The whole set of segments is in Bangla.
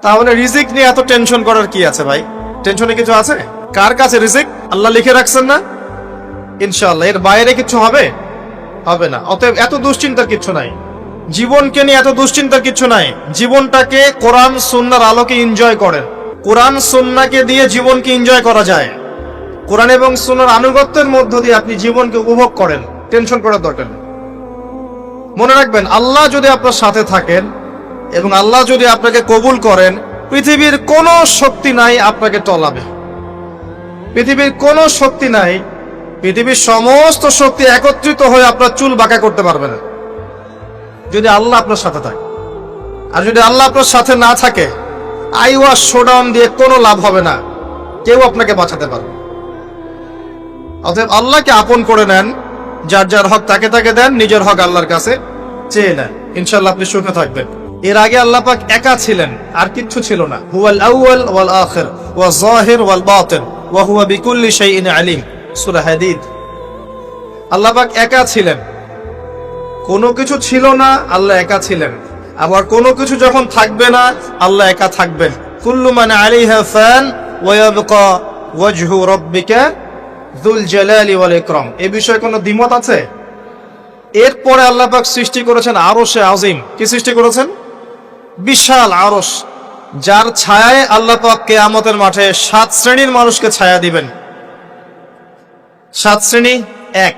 তাহলে রিজিক নিয়ে এত টেনশন করার কি আছে ভাই? টেনশনে কিছু আছে? কার কাছে রিজিক আল্লাহ লিখে রাখছেন না? ইনশাআল্লাহ এর বাইরে কিছু হবে না। অতএব এত দুশ্চিন্তার কিছু নাই। জীবনকে নিয়ে এত দুশ্চিন্তার কিছু নাই। জীবনটাকে কোরআন সুন্নাহর আলোকে এনজয় করেন। কোরআন সুন্নাহকে দিয়ে জীবনকে এনজয় করা যায়। কোরআন এবং সুন্নাহর আনুগত্যের মধ্য দিয়ে আপনি জীবনকে উপভোগ করেন। টেনশন করার দরকার নেই। মনে রাখবেন, আল্লাহ যদি আপনার সাথে থাকেন এবং আল্লাহ যদি আপনাকে কবুল করেন, পৃথিবীর কোনো শক্তি নাই আপনাকে টলাবে। পৃথিবীর কোনো শক্তি নাই, পৃথিবীর সমস্ত শক্তি একত্রিত হয়ে আপনার চুল বাঁকা করতে পারবে না, যদি আল্লাহ আপনার সাথে থাকে। আর যদি আল্লাহ আপনার সাথে না থাকে, আইওয়াস শোডাউন দিয়ে কোনো লাভ হবে না, কেউ আপনাকে বাঁচাতে পারবে। অতএব আল্লাহকে আপন করে নেন, যার যার হক তাকে তাকে দেন, নিজের হক আল্লাহর কাছে চেয়ে নেন, ইনশাআল্লাহ আপনি সুখে থাকবেন। এর আগে আল্লাহ পাক একা ছিলেন, আর কিচ্ছু ছিল না। হুয়াল আউয়াল ওয়াল আখির ওয়াজ যাহির ওয়াল বাতিন ওয়া হুয়া বিকুল্লি শাইইন আলিম, সূরা হাদীদ। আল্লাহ পাক একা ছিলেন, কোনো কিছু ছিল না, আল্লাহ একা ছিলেন। আবার কোনো কিছু যখন থাকবে না, আল্লাহ একা থাকবেন। কুল্লু মান আলাইহা ফান ওয়া ইয়াবকা ওয়াজহু রাব্বিকা যুল জালালি ওয়াল ইকরাম। এই বিষয়ে কোনো দ্বিমত আছে? এরপরে আল্লাহ পাক সৃষ্টি করেছেন আরশে আজিম। কি সৃষ্টি করেছেন? বিশাল আরশ, যার ছায়ায় আল্লাহ পাক কিয়ামতের মাঠে 7 শ্রেণীর মানুষকে ছায়া দিবেন। 7 শ্রেণী: 1,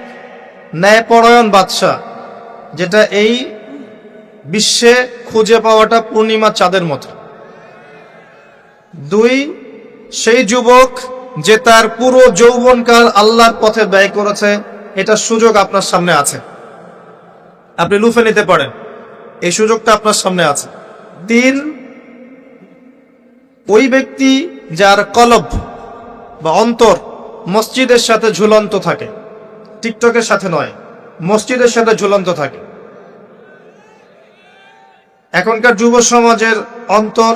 ন্যায়পরায়ণ বাদশা, যেটা এই বিশ্বে খুঁজে পাওয়াটা পূর্ণিমা চাঁদের মতো। 2, সেই যুবক যে তার পুরো যৌবনকাল আল্লাহর পথে ব্যয় করেছে, এটা সুযোগ আপনার সামনে আছে, আপনি লুফে নিতে পারেন, এই সুযোগটা আপনার সামনে আছে। 3, ওই ব্যক্তি যার কলব বা অন্তর মসজিদের সাথে ঝুলন্ত থাকে, টিকটকের সাথে নয়, মসজিদের সাথে ঝুলন্ত থাকে। এখনকার যুব সমাজের অন্তর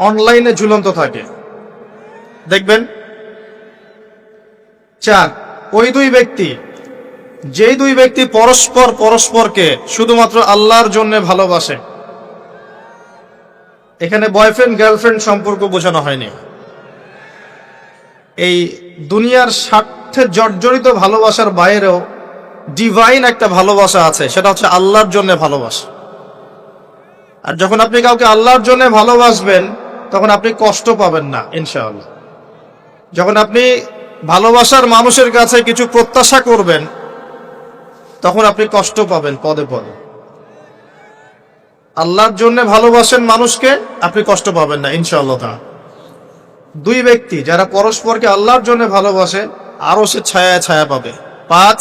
অনলাইনে ঝুলন্ত থাকে, দেখবেন। 4, ওই দুই ব্যক্তি, যেই দুই ব্যক্তি পরস্পরকে শুধুমাত্র আল্লাহর জন্য ভালোবাসে। এখানে বয়ফ্রেন্ড গার্লফ্রেন্ড সম্পর্ক বোঝানো হয়নি। এই দুনিয়ার স্বার্থে জর্জরিত ভালোবাসার বাইরেও ডিভাইন একটা ভালোবাসা আছে, সেটা হচ্ছে আল্লাহর জন্য ভালোবাসা। আর যখন আপনি কাউকে আল্লাহর জন্য ভালোবাসবেন, তখন আপনি কষ্ট পাবেন না ইনশাআল্লাহ। যখন আপনি ভালোবাসার মানুষের কাছে কিছু প্রত্যাশা করবেন, তখন আপনি কষ্ট পাবেন পদে পদে। আল্লাহর জন্য ভালোবাসেন মানুষকে, আপনি কষ্ট পাবেন না ইনশাআল্লাহ। দুই ব্যক্তি যারা পরস্পরকে আল্লাহর জন্য ভালোবাসে, আরো সে ছায়া ছায়া পাবে। 5,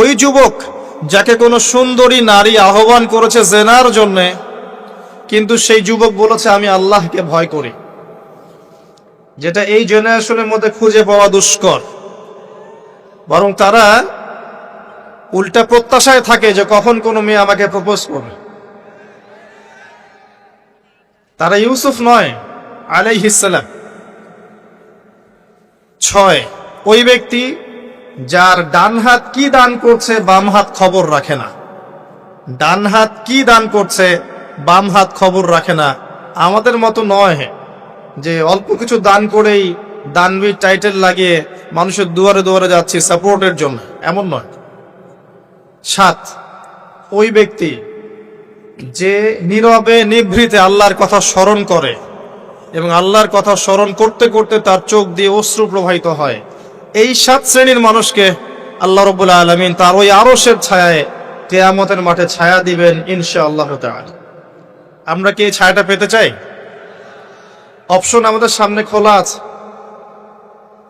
ওই যুবক যাকে কোনো সুন্দরী নারী আহ্বান করেছে জেনার জন্য, কিন্তু সেই যুবক বলেছে আমি আল্লাহকে ভয় করি, যেটা এই জেনারেশনের মধ্যে খুঁজে পাওয়া দুষ্কর। বরং তারা উল্টা প্রত্যাশায় থাকে যে কখন কোনো মেয়ে আমাকে প্রপোজ করবে। তারা ইউসুফ নয় আলাইহিস সালাম। 6, ওই ব্যক্তি যার ডান হাত কি দান করছে, বাম হাত খবর রাখে না। ডান হাত কি দান করছে, বাম হাত খবর রাখে না। আমাদের মতো নয় যে অল্প কিছু দান করেই দানবীর টাইটেল লাগিয়ে মানুষের দুয়ারে দুয়ারে যাচ্ছি সাপোর্টের জন্য, এমন নয়। 7, ওই ব্যক্তি যে নীরবে নিভৃতে আল্লাহর কথা স্মরণ করে এবং আল্লাহর কথা স্মরণ করতে করতে তার চোখ দিয়ে অশ্রু প্রবাহিত হয়। এই 7 শ্রেণীর মানুষকে আল্লাহ রাব্বুল আলামিন তার ওই আরশের ছায়ায় কিয়ামতের মাঠে ছায়া দিবেন ইনশাআল্লাহ তাআলা। আমরা কি এই ছায়াটা পেতে চাই? অপশন আমাদের সামনে খোলা আছে।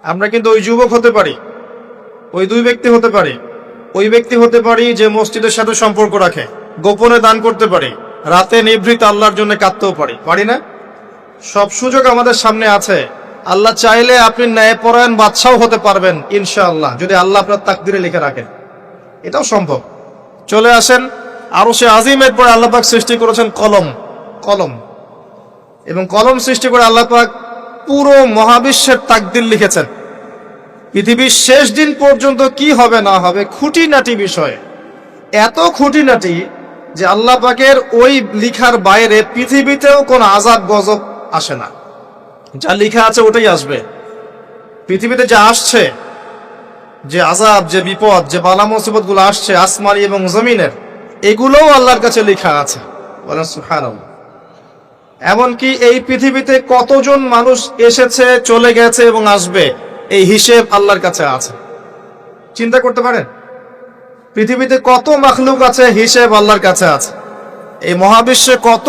আমরা কিন্তু ওই যুবক হতে পারি, ওই দুই ব্যক্তি হতে পারি, ওই ব্যক্তি হতে পারি যে মসজিদের সাথে সম্পর্ক রাখে, গোপনে দান করতে পারি, রাতে নিভৃত আল্লাহর জন্য কাঁদতেও পারি না? সব সুযোগ আমাদের সামনে আছে। আল্লাহ চাইলে আপনি ন্যায়পরায়ণ বাদশাও হতে পারবেন ইনশাআল্লাহ, যদি আল্লাহ আপনার তাকদিরে লিখে রাখেন, এটাও সম্ভব। চলে আসেন আরশে আজিমের পরে আল্লাহ পাক সৃষ্টি করেছেন কলম, এবং কলম সৃষ্টি করে আল্লাহ পাক পুরো মহাবিশ্বের তাকদির লিখেছেন। পৃথিবীর শেষ দিন পর্যন্ত কি হবে না হবে, খুঁটিনাটি বিষয়, এত খুঁটিনাটি যে আল্লাহ পাকের ওই লিখার বাইরে পৃথিবীতেও কোন আযাব গজব আসে না, যা লেখা আছে ওটাই আসবে। পৃথিবীতে যা আসছে, যে আযাব, যে বিপদ, যে বালা মুসিবত গুলো আসছে আসমানি এবং জমিনের, এগুলোও আল্লাহর কাছে লেখা আছে। বলেন সুবহানাল্লাহ। এমনকি এই পৃথিবীতে কতজন মানুষ এসেছে, চলে গেছে এবং আসবে, এই হিসেব আল্লাহর কাছে আছে। চিন্তা করতে পারেন, পৃথিবীতে কত মাখলুক আছে, হিসেব আল্লাহর কাছে আছে। এই মহাবিশ্বে কত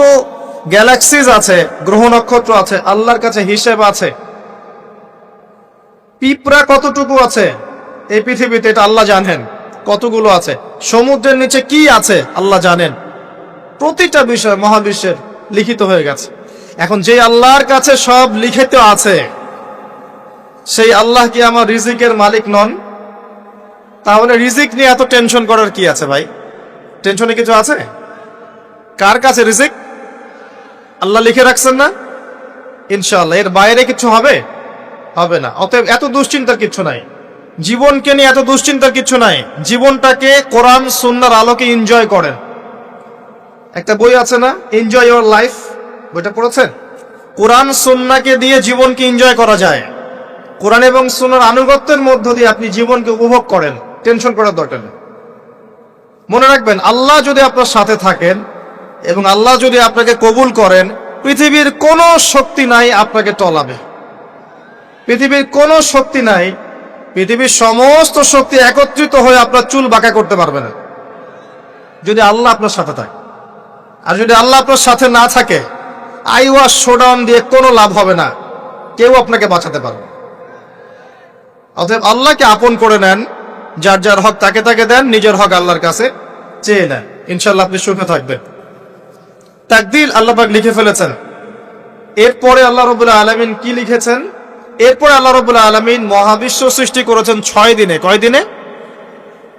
গ্যালাক্সিজ আছে, গ্রহ নক্ষত্র আছে, আল্লাহর কাছে হিসেব আছে। পিঁপড়া কতটুকু আছে এই পৃথিবীতে, এটা আল্লাহ জানেন কতগুলো আছে। সমুদ্রের নিচে কি আছে আল্লাহ জানেন। প্রতিটা বিষয় মহাবিশ্বের লিখিত হয়ে গেছে। এখন যে আল্লাহর কাছে সব লিখিত আছে, সেই আল্লাহ কি আমার রিজিকের মালিক নন? তাহলে রিজিক নিয়ে এত টেনশন করার কি আছে ভাই? টেনশনে কিছু আছে? কার কাছে রিজিক? আল্লাহ লিখে রাখছেন না? ইনশাআল্লাহ এর বাইরে কিছু হবে? হবে না। অতএব এত দুশ্চিন্তার কিছু নাই। জীবনকে নিয়ে এত দুশ্চিন্তার কিছু নাই। জীবনটাকে কোরআন সুন্নাহর আলোকে এনজয় করেন। একটা বই আছে না, এনজয় ইওর লাইফ, বইটা পড়েছেন? কোরআন সুন্নাহকে দিয়ে জীবনকে এনজয় করা যায়। কোরআন এবং সুন্নাহর আনুগত্যের মধ্য দিয়ে আপনি জীবনকে উপভোগ করেন, টেনশন করার দরকার নেই। মনে রাখবেন, আল্লাহ যদি আপনার সাথে থাকেন এবং আল্লাহ যদি আপনাকে কবুল করেন, পৃথিবীর কোনো শক্তি নাই আপনাকে টলাবে। পৃথিবীর কোনো শক্তি নাই, পৃথিবীর সমস্ত শক্তি একত্রিত হয়ে আপনার চুল বাঁকা করতে পারবে না, যদি আল্লাহ আপনার সাথে থাকে। আর যদি আল্লাহ আপনার সাথে না থাকে, আইওয়াস শোডাউন দিয়ে কোনো লাভ হবে না, কেউ আপনাকে বাঁচাতে পারবে। অতএব আল্লাহকে আপন করে নেন, যার যার হক তাকে তাকে দেন, নিজের হক আল্লাহর কাছে চেয়ে নেন, ইনশাআল্লাহ আপনি সুখে থাকবেন। তাকদীর আল্লাহ পাক লিখে ফেলেছেন। এরপরে আল্লাহ রাব্বুল আলামিন কি লিখেছেন? এরপরে আল্লাহ রাব্বুল আলামিন মহাবিশ্ব সৃষ্টি করেছেন 6 দিনে। কয় দিনে?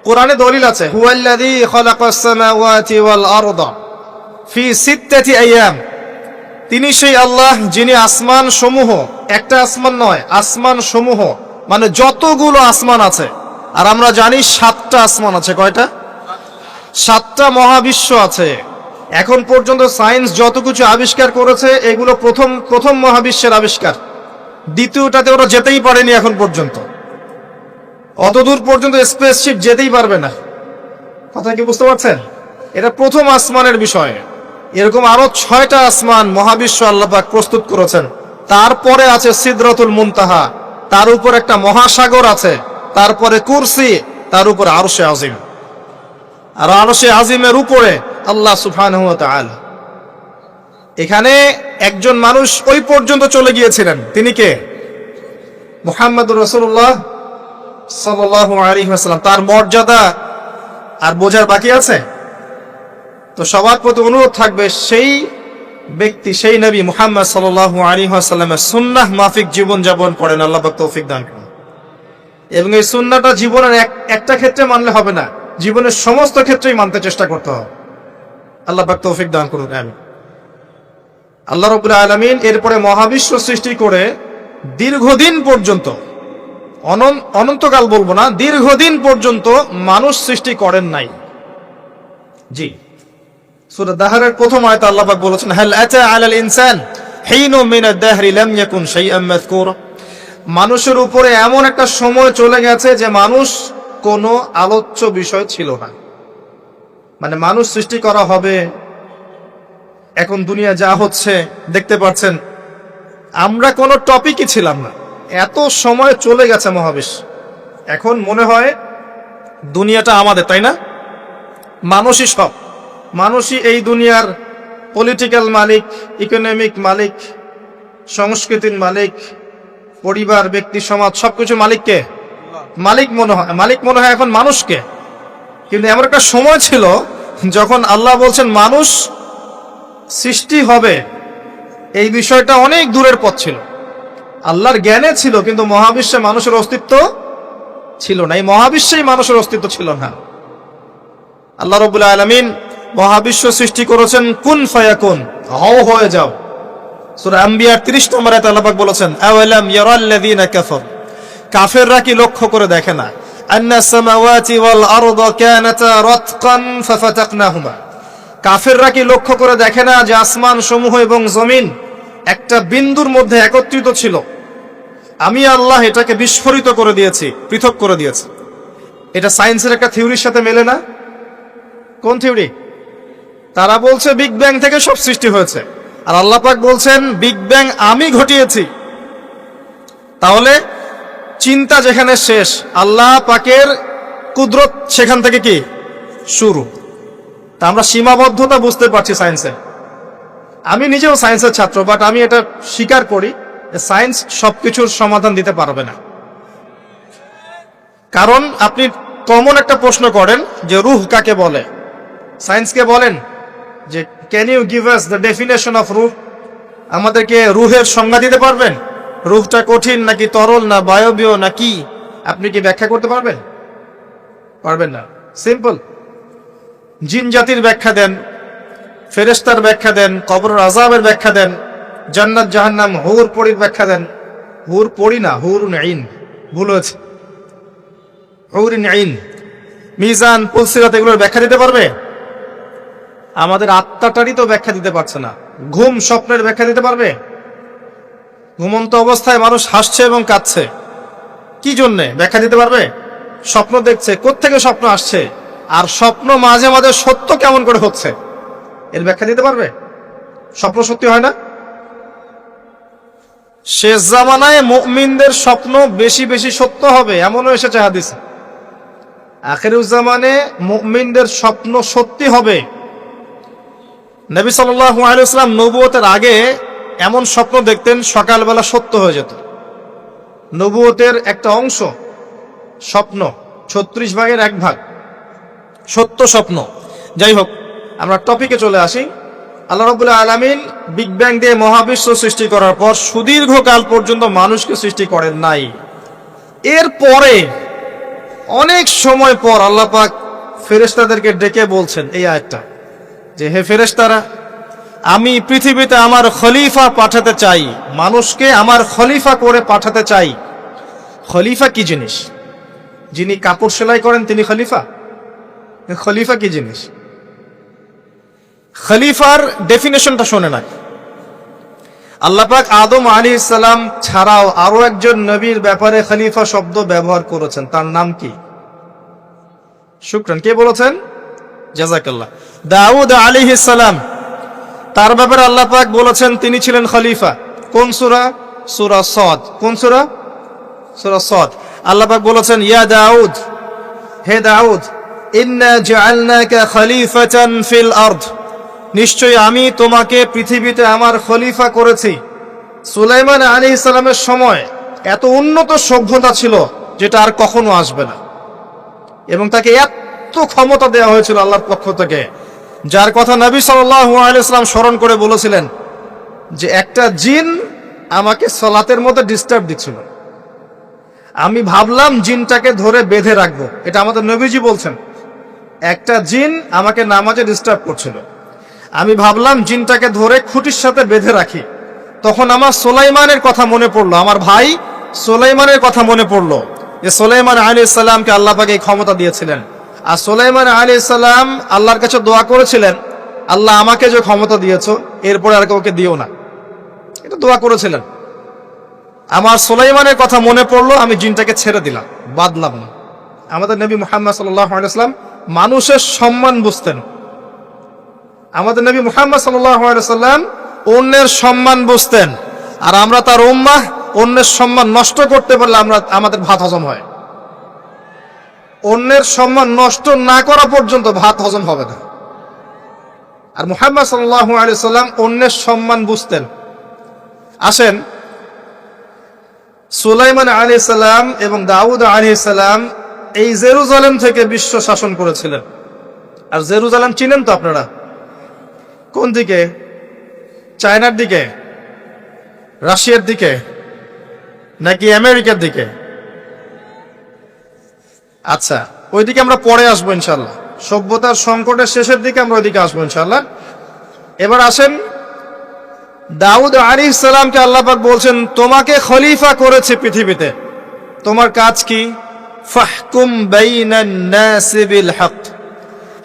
কোরআনে দলিল আছে, হুয়াল্লাযী খালাকাস সামাওয়াতি ওয়াল আরদা ফি সিত্তাতি আইয়াম। তিনি সেই আল্লাহ যিনি আসমান সমূহ, একটা আসমান নয়, আসমান সমূহ মানে যতগুলো আসমান আছে, আর আমরা জানি 7টা আসমান আছে। কয়টা? 7টা মহাবিশ্ব আছে। এখন পর্যন্ত সায়েন্স যত কিছু আবিষ্কার করেছে, এগুলো প্রথম মহাবিশ্বের আবিষ্কার। দ্বিতীয়টাতে ওরা যেতেই পারেনি এখন পর্যন্ত। অতদূর পর্যন্ত স্পেসশিপ যেতেই পারবে না। কথা কি বুঝতে পারছেন? এটা প্রথম আসমানের বিষয়। এরকম আরো 6টা আসমান মহাবিশ্ব আল্লাহ পাক প্রস্তুত করেছেন। তারপরে আছে সিদরাতুল মুনতাহা, তার উপর একটা মহাসাগর আছে, তারপরে কুরসি, তার উপরে আরশে আজিম। আর আরশে আজিমের উপরে আল্লাহ সুবহানাহু ওয়া তাআলা। এখানে একজন মানুষ ওই পর্যন্ত চলে গিয়েছিলেন। তিনি কে? মুহাম্মদুর রাসূলুল্লাহ সাল্লাল্লাহু আলাইহি ওয়াসাল্লাম। তার মর্যাদা আর বোঝার বাকি আছে? তো সবার প্রতি অনুরোধ থাকবে, সেই ব্যক্তি, সেই নবী মুহাম্মদ সাল্লাল্লাহু আলাইহি ওয়াসাল্লামের সুন্নাহ মাফিক জীবন যাপন করেন। আল্লাহ পাক তৌফিক দান করুন। এবং এই সুন্নাহটা জীবনের একটা ক্ষেত্রে মানলে হবে না, জীবনের সমস্ত ক্ষেত্রেই মানতে চেষ্টা করতে হবে। আল্লাহ পাক তৌফিক দান করুন, আমিন। আল্লাহ রাব্বুল আলামিন এরপরে মহাবিশ্ব সৃষ্টি করে দীর্ঘদিন পর্যন্ত, অনন্তকাল বলবো না, দীর্ঘদিন পর্যন্ত মানুষ সৃষ্টি করেন নাই। জি, সূরা দাহরের প্রথম আয়াতে আল্লাহ পাক বলেছেন, হাল আতা আলাল ইনসান হিনুম মিনাদ দাহরি লাম ইয়াকুন শাইআম মাযকুরা। মানুষের উপরে এমন একটা সময় চলে গেছে যে মানুষ কোনো আলোচ্য বিষয় ছিল না। মানে মানুষ সৃষ্টি করা হবে, এখন দুনিয়া যা হচ্ছে দেখতে পাচ্ছেন, আমরা কোনো টপিকই ছিলাম না। এত সময় চলে গেছে মহাবিশ্ব। এখন মনে হয় দুনিয়াটা আমাদের, তাই না? মানুষই সব, মানুষই এই দুনিয়ার পলিটিক্যাল মালিক, ইকোনমিক মালিক, সংস্কৃতির মালিক, পরিবার, ব্যক্তি, সমাজ, সবকিছু মালিককে মালিক মনে হয় এখন মানুষকে। কিন্তু এমন একটা সময় ছিল যখন আল্লাহ বলছেন মানুষ সৃষ্টি হবে, এই বিষয়টা অনেক দূরের পথ ছিল। আল্লাহর জ্ঞানে ছিল, কিন্তু মহাবিশ্বে মানুষের অস্তিত্ব ছিল না। এই মহাবিশ্বেই মানুষের অস্তিত্ব ছিল না। আল্লাহ রাব্বুল আলামিন মহাবিশ্ব সৃষ্টি করেছেন কুন ফায়াকুন, হও হয়ে যাও। সূরা আম্বিয়া 30 নম্বর আয়াতে আল্লাহ পাক বলেছেন, আওয়ালাম ইয়ারাল্লাযীনা কাফার, কাফেররা কি লক্ষ্য করে দেখে না, আন্নাস সামাওয়াতি ওয়াল আরদা কানাতা রাতকান ফাফাতাকনাহুমা, কাফেররা কি লক্ষ্য করে দেখে না যে আসমান সমূহ এবং জমিন একটা বিন্দুর মধ্যে একত্রিত ছিল, আমি আল্লাহ এটাকে বিস্ফোরিত করে দিয়েছি, পৃথক করে দিয়েছি। এটা সায়েন্সের একটা থিওরির সাথে মেলে না? কোন থিওরি? তারা বলছে বিগ ব্যাং থেকে সব সৃষ্টি হয়েছে, আর আল্লাহ পাক বলছেন বিগ ব্যাং আমি ঘটিয়েছি। তাহলে চিন্তা যেখানে শেষ, আল্লাহ পাকের কুদরত সেখান থেকে কি শুরু। তা আমরা সীমাবদ্ধতা বুঝতে পারছি সায়েন্সের। আমি নিজেও সায়েন্সের ছাত্র, বাট আমি এটা স্বীকার করি যে সায়েন্স সবকিছুর সমাধান দিতে পারবে না। কারণ আপনি কমন একটা প্রশ্ন করেন যে রূহ কাকে বলে, সায়েন্সকে বলেন যে can you give us the definition of রূহ, আমাদেরকে রূহের সংজ্ঞা দিতে পারবেন? রূহটা কঠিন নাকি তরল না বায়বীয় না কি, আপনি কি ব্যাখ্যা করতে পারবেন? পারবেন না। সিম্পল। জিন জাতির ব্যাখ্যা দেন, ফেরেশতার ব্যাখ্যা দেন, কবরের আযাবের ব্যাখ্যা দেন, জান্নাত জাহান্নাম হুর পরীর ব্যাখ্যা দেন। হুর পরী না, হুরুন আইন, ভুল হয়েছে, হুরুন আইন। মিজান, পুলসিরাত এগুলোর ব্যাখ্যা দিতে পারবে? আমাদের আত্মাটারই তো ব্যাখ্যা দিতে পারছে না। ঘুম, স্বপ্নের ব্যাখ্যা দিতে পারবে? ঘুমন্ত অবস্থায় মানুষ হাসছে এবং কাঁদছে, কি জন্যে ব্যাখ্যা দিতে পারবে? স্বপ্ন দেখছে, কোত্থেকে স্বপ্ন আসছে, আর স্বপ্ন মাঝে মাঝে সত্য কেমন করে হচ্ছে, এর ব্যাখ্যা দিতে পারবে? স্বপ্ন সত্যি হয় না? শেষ জামানায় মুমিনদের স্বপ্ন বেশি বেশি সত্য হবে এমনও এসেছে হাদিসে। আখিরুজ্জামানে মুমিনদের স্বপ্ন সত্যি হবে। নবী সাল্লাল্লাহু আলাইহি ওয়াসাল্লাম নবুয়তের আগে এমন স্বপ্ন দেখতেন সকালবেলা সত্য হয়ে যেত। নবুয়তের একটা অংশ স্বপ্ন, 36 ভাগের 1 ভাগ সত্য স্বপ্ন। যাই হোক, আমরা টপিকে চলে আসি। আল্লাহ রাব্বুল আলামিন বিগ ব্যাং দিয়ে মহাবিশ্ব সৃষ্টি করার পর সুদীর্ঘকাল পর্যন্ত মানুষকে সৃষ্টি করেন নাই। এরপরে অনেক সময় পর আল্লাহ পাক ফেরেশতাদেরকে ডেকে বলছেন এই আয়াতটা, যে হে ফেরেশতারা, আমি পৃথিবীতে আমার খলিফা পাঠাতে চাই, মানুষকে আমার খলিফা করে পাঠাতে চাই। খলিফা কি জিনিস? যিনি কাপড় সেলাই করেন তিনি খলিফা? খলিফা কি জিনিস? খলিফার ডেফিনেশনটা শোনে না। আল্লাহ পাক আদম আলাইহিস সালাম ছাড়াও আরো একজন নবীর ব্যাপারে খলিফা শব্দ ব্যবহার করেছেন, তার নাম কি? শুকরান, কে বলেছেন? জাযাকাল্লাহ। দাউদ আলাইহিস সালাম, তার ব্যাপারে আল্লাহ পাক বলেছেন তিনি ছিলেন খলিফা। কোন সূরা? সূরা সাদ। কোন সূরা? সূরা সাদ। আল্লাহ পাক বলেছেন ইয়া দাউদ, হে দাউদ, ইন্না জাআলনাকা খলিফাতান ফিল আরদ, নিশ্চয়ই আমি তোমাকে পৃথিবীতে আমার খলিফা করেছি। সুলাইমান আলাইহিস সালামের সময় এত উন্নত সভ্যতা ছিল যেটা আর কখনো আসবে না, এবং তাকে এত ক্ষমতা দেওয়া হয়েছিল আল্লাহর পক্ষ থেকে, যার কথা নবী সাল্লাল্লাহু আলাইহি ওয়াসাল্লাম স্মরণ করে বলেছিলেন যে একটা জিন আমাকে সালাতের মধ্যে ডিস্টার্ব দিচ্ছিল, আমি ভাবলাম জিনটাকে ধরে বেঁধে রাখবো। এটা আমাদের নবীজি বলছেন, একটা জিন আমাকে নামাজে ডিস্টার্ব করছিল, আমি ভাবলাম জিনটাকে ধরে খুঁটির সাথে বেঁধে রাখি। তখন আমার সুলাইমানের কথা মনে পড়লো, আমার ভাই সুলাইমানের কথা মনে পড়লো যে সুলাইমান আলাইহিস সালামকে আল্লাহ পাক এই ক্ষমতা দিয়েছিলেন। আর সুলাইমান আলাইহিস সালাম আল্লাহর কাছে দোয়া করেছিলেন, আল্লাহ আমাকে যে ক্ষমতা দিয়েছো এরপরে আর কাউকে দিও না, এটা দোয়া করেছিলেন। আমার সুলাইমানের কথা মনে পড়লো, আমি জিনটাকে ছেড়ে দিলাম, বাদলাম না। আমাদের নবী মুহাম্মদ সাল্লাল্লাহু আলাইহি ওয়াসাল্লাম মানুষের সম্মান বুঝতেন। আমাদের নবী মুহাম্মদ সাল্লাল্লাহু আলাইহি ওয়াসাল্লাম অন্যের সম্মান বুঝতেন, আর আমরা তার উম্মাহ, অন্যের সম্মান নষ্ট করতে পারলে আমাদের ভাত হজম হয়। অন্যের সম্মান নষ্ট না করা পর্যন্ত ভাত হজম হবে না। আর মুহাম্মদ সাল্লাল্লাহু আলাইহি ওয়াসাল্লাম অন্যের সম্মান বুঝতেন। আসেন, সুলাইমান আলাইহিস সালাম এবং দাউদ আলাইহিস সালাম এই জেরুজালেম থেকে বিশ্ব শাসন করেছিলেন। আর জেরুজালেম চিনেন তো আপনারা? কোন দিকে? চায়নার দিকে, রাশিয়ার দিকে, নাকি আমেরিকার দিকে? আচ্ছা, ওইদিকে আমরা পরে আসবো ইনশাল্লাহ। সভ্যতার সংকটের শেষের দিকে আমরা ওইদিকে আসবো ইনশাল্লাহ। এবার আসেন, দাউদ আলাইহিস সালামকে আল্লাহ পাক বলছেন তোমাকে খলিফা করেছে পৃথিবীতে, তোমার কাজ কি? ফাহকুম বাইনান নাসি বিল হক,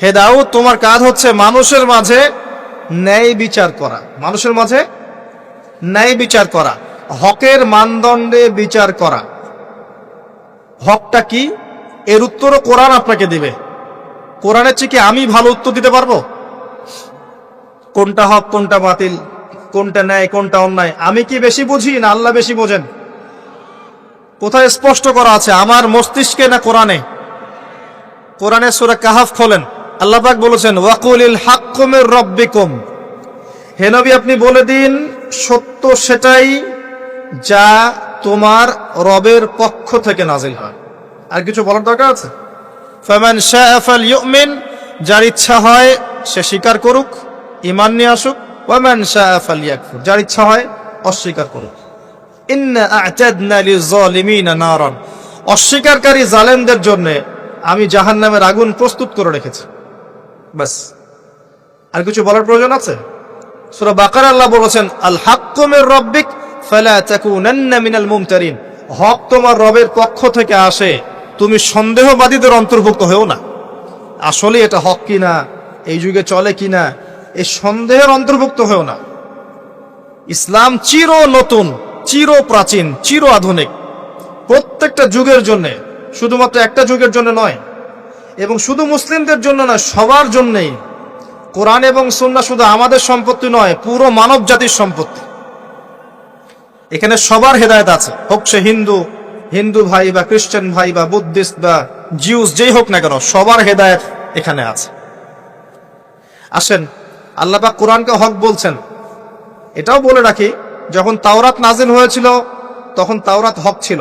হে দাউদ তোমার কাজ হচ্ছে মানুষের মাঝে ন্যায় বিচার করা। মানুষের মাঝে ন্যায় বিচার করা, হকের মানদণ্ডে বিচার করা। হকটা কি, এর উত্তরও কোরআন আপনাকে দিবে। কোরআনের চেয়ে কি আমি ভালো উত্তর দিতে পারবো? কোনটা হক কোনটা বাতিল, কোনটা ন্যায় কোনটা অন্যায়, আমি কি বেশি বুঝি না আল্লাহ বেশি বোঝেন? কোথায় স্পষ্ট করা আছে, আমার মস্তিষ্কে না কোরআনে? কোরআনের সূরা কাহাফ খোলেন, আল্লাহ পাক বলেছেন ওয়াকুলিল হাক্কু মির রাব্বিকুম, হে নবী আপনি বলে দিন সত্য সেটাই যা তোমার রবের পক্ষ থেকে নাজিল হয়। আর কিছু বলার দরকার আছে? ফামান শাআ ফালইউমিন, যার ইচ্ছা হয় সে স্বীকার করুক, ঈমান নিয়ে আসুক। ওয়ামান শাআ ফালইয়াকফুর, যার ইচ্ছা হয় অস্বীকার করুক। ইন্না আ'তাদনা লিয-যালিমিনা নারান, অস্বীকারী জালেমদের জন্য আমি জাহান্নামের আগুন প্রস্তুত করে রেখেছি। বাস, আর কিছু বলার প্রয়োজন আছে? সূরা বাকারা আল্লাহ বলেছেন আল হাক্কু মির রাব্বিক ফালা তাকুনান্না মিনাল মুমতারিন, হক তোমার রবের পক্ষ থেকে আসে, তুমি সন্দেহবাদীদের অন্তর্ভুক্ত হও না। আসলে এটা হক কিনা, এই যুগে চলে কিনা, এই সন্দেহের অন্তর্ভুক্ত হও না। ইসলাম চির নতুন, চির প্রাচীন, চির আধুনিক, প্রত্যেকটা যুগের জন্য, শুধুমাত্র একটা যুগের জন্য নয়, এবং শুধু মুসলিমদের জন্য নয়, সবার জন্যই। কোরআন এবং সুন্নাহ শুধু আমাদের সম্পত্তি নয়, পুরো মানব জাতির সম্পত্তি। এখানে সবার হেদায়েত আছে, হোক সে হিন্দু ভাই বা খ্রিস্টান ভাই বা বুদ্ধিস্ট বা জিউস, যেই হোক না কেন, সবার হেদায়েত এখানে আছে। আসেন, আল্লাহ পাক কোরআনকে হক বলছেন। এটাও বলে রাখি, যখন তাওরাত নাজিল হয়েছিল তখন তাওরাত হক ছিল,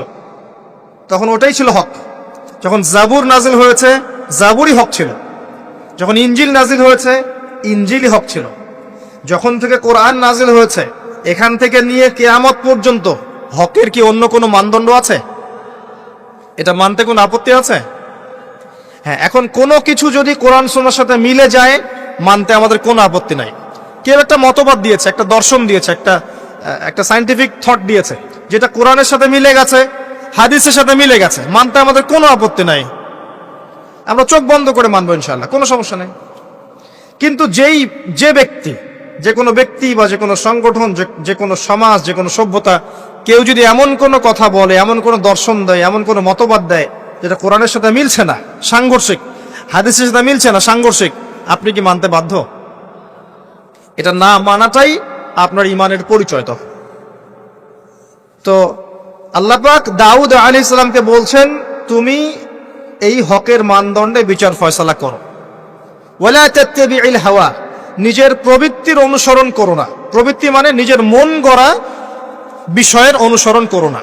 তখন ওটাই ছিল হক। যখন জাবুর নাজিল হয়েছে জাবুরই হক ছিল। যখন ইনজিল নাজিল হয়েছে ইনজিলই হক ছিল। যখন থেকে কোরআন নাজিল হয়েছে এখান থেকে নিয়ে কিয়ামত পর্যন্ত হকের কি অন্য কোনো মানদণ্ড আছে? এটা মানতে কোনো আপত্তি আছে? হ্যাঁ, এখন কোনো কিছু যদি কোরআন সুন্নাহর সাথে মিলে যায় মানতে আমাদের কোনো আপত্তি নাই। কেউ একটা মতবাদ দিয়েছে, একটা দর্শন দিয়েছে, একটা সায়েন্টিফিক থট দিয়েছে, যেটা কোরআনের সাথে মিলে গেছে, হাদিসের সাথে মিলে গেছে, মানতে আমাদের কোনো আপত্তি নাই। আমরা চোখ বন্ধ করে মানবো ইনশাআল্লাহ, কোনো সমস্যা নেই। কিন্তু যে কোনো ব্যক্তি বা যে কোনো সংগঠন, যে কোনো সমাজ, যে কোনো সভ্যতা, কেউ যদি এমন কোনো কথা বলে, এমন কোনো দর্শন দেয়, এমন কোনো মতবাদ দেয় যেটা কোরআনের সাথে মিলছে না, সাংঘর্ষিক, হাদিসের সাথে মিলছে না, সাংঘর্ষিক, আপনি কি মানতে বাধ্য? এটা না মানাটাই আপনার ঈমানের পরিচয়। তো আল্লাহ পাক দাউদ আলাইহিস সালামকে বলছেন তুমি এই হকের মানদণ্ডে বিচার ফয়সালা করো। ওয়ালা তাত্তাবিউল হাওয়া, নিজের প্রবৃত্তির অনুসরণ করো না। প্রবৃত্তি মানে নিজের মন গড়া বিষয়ের অনুসরণ করো না।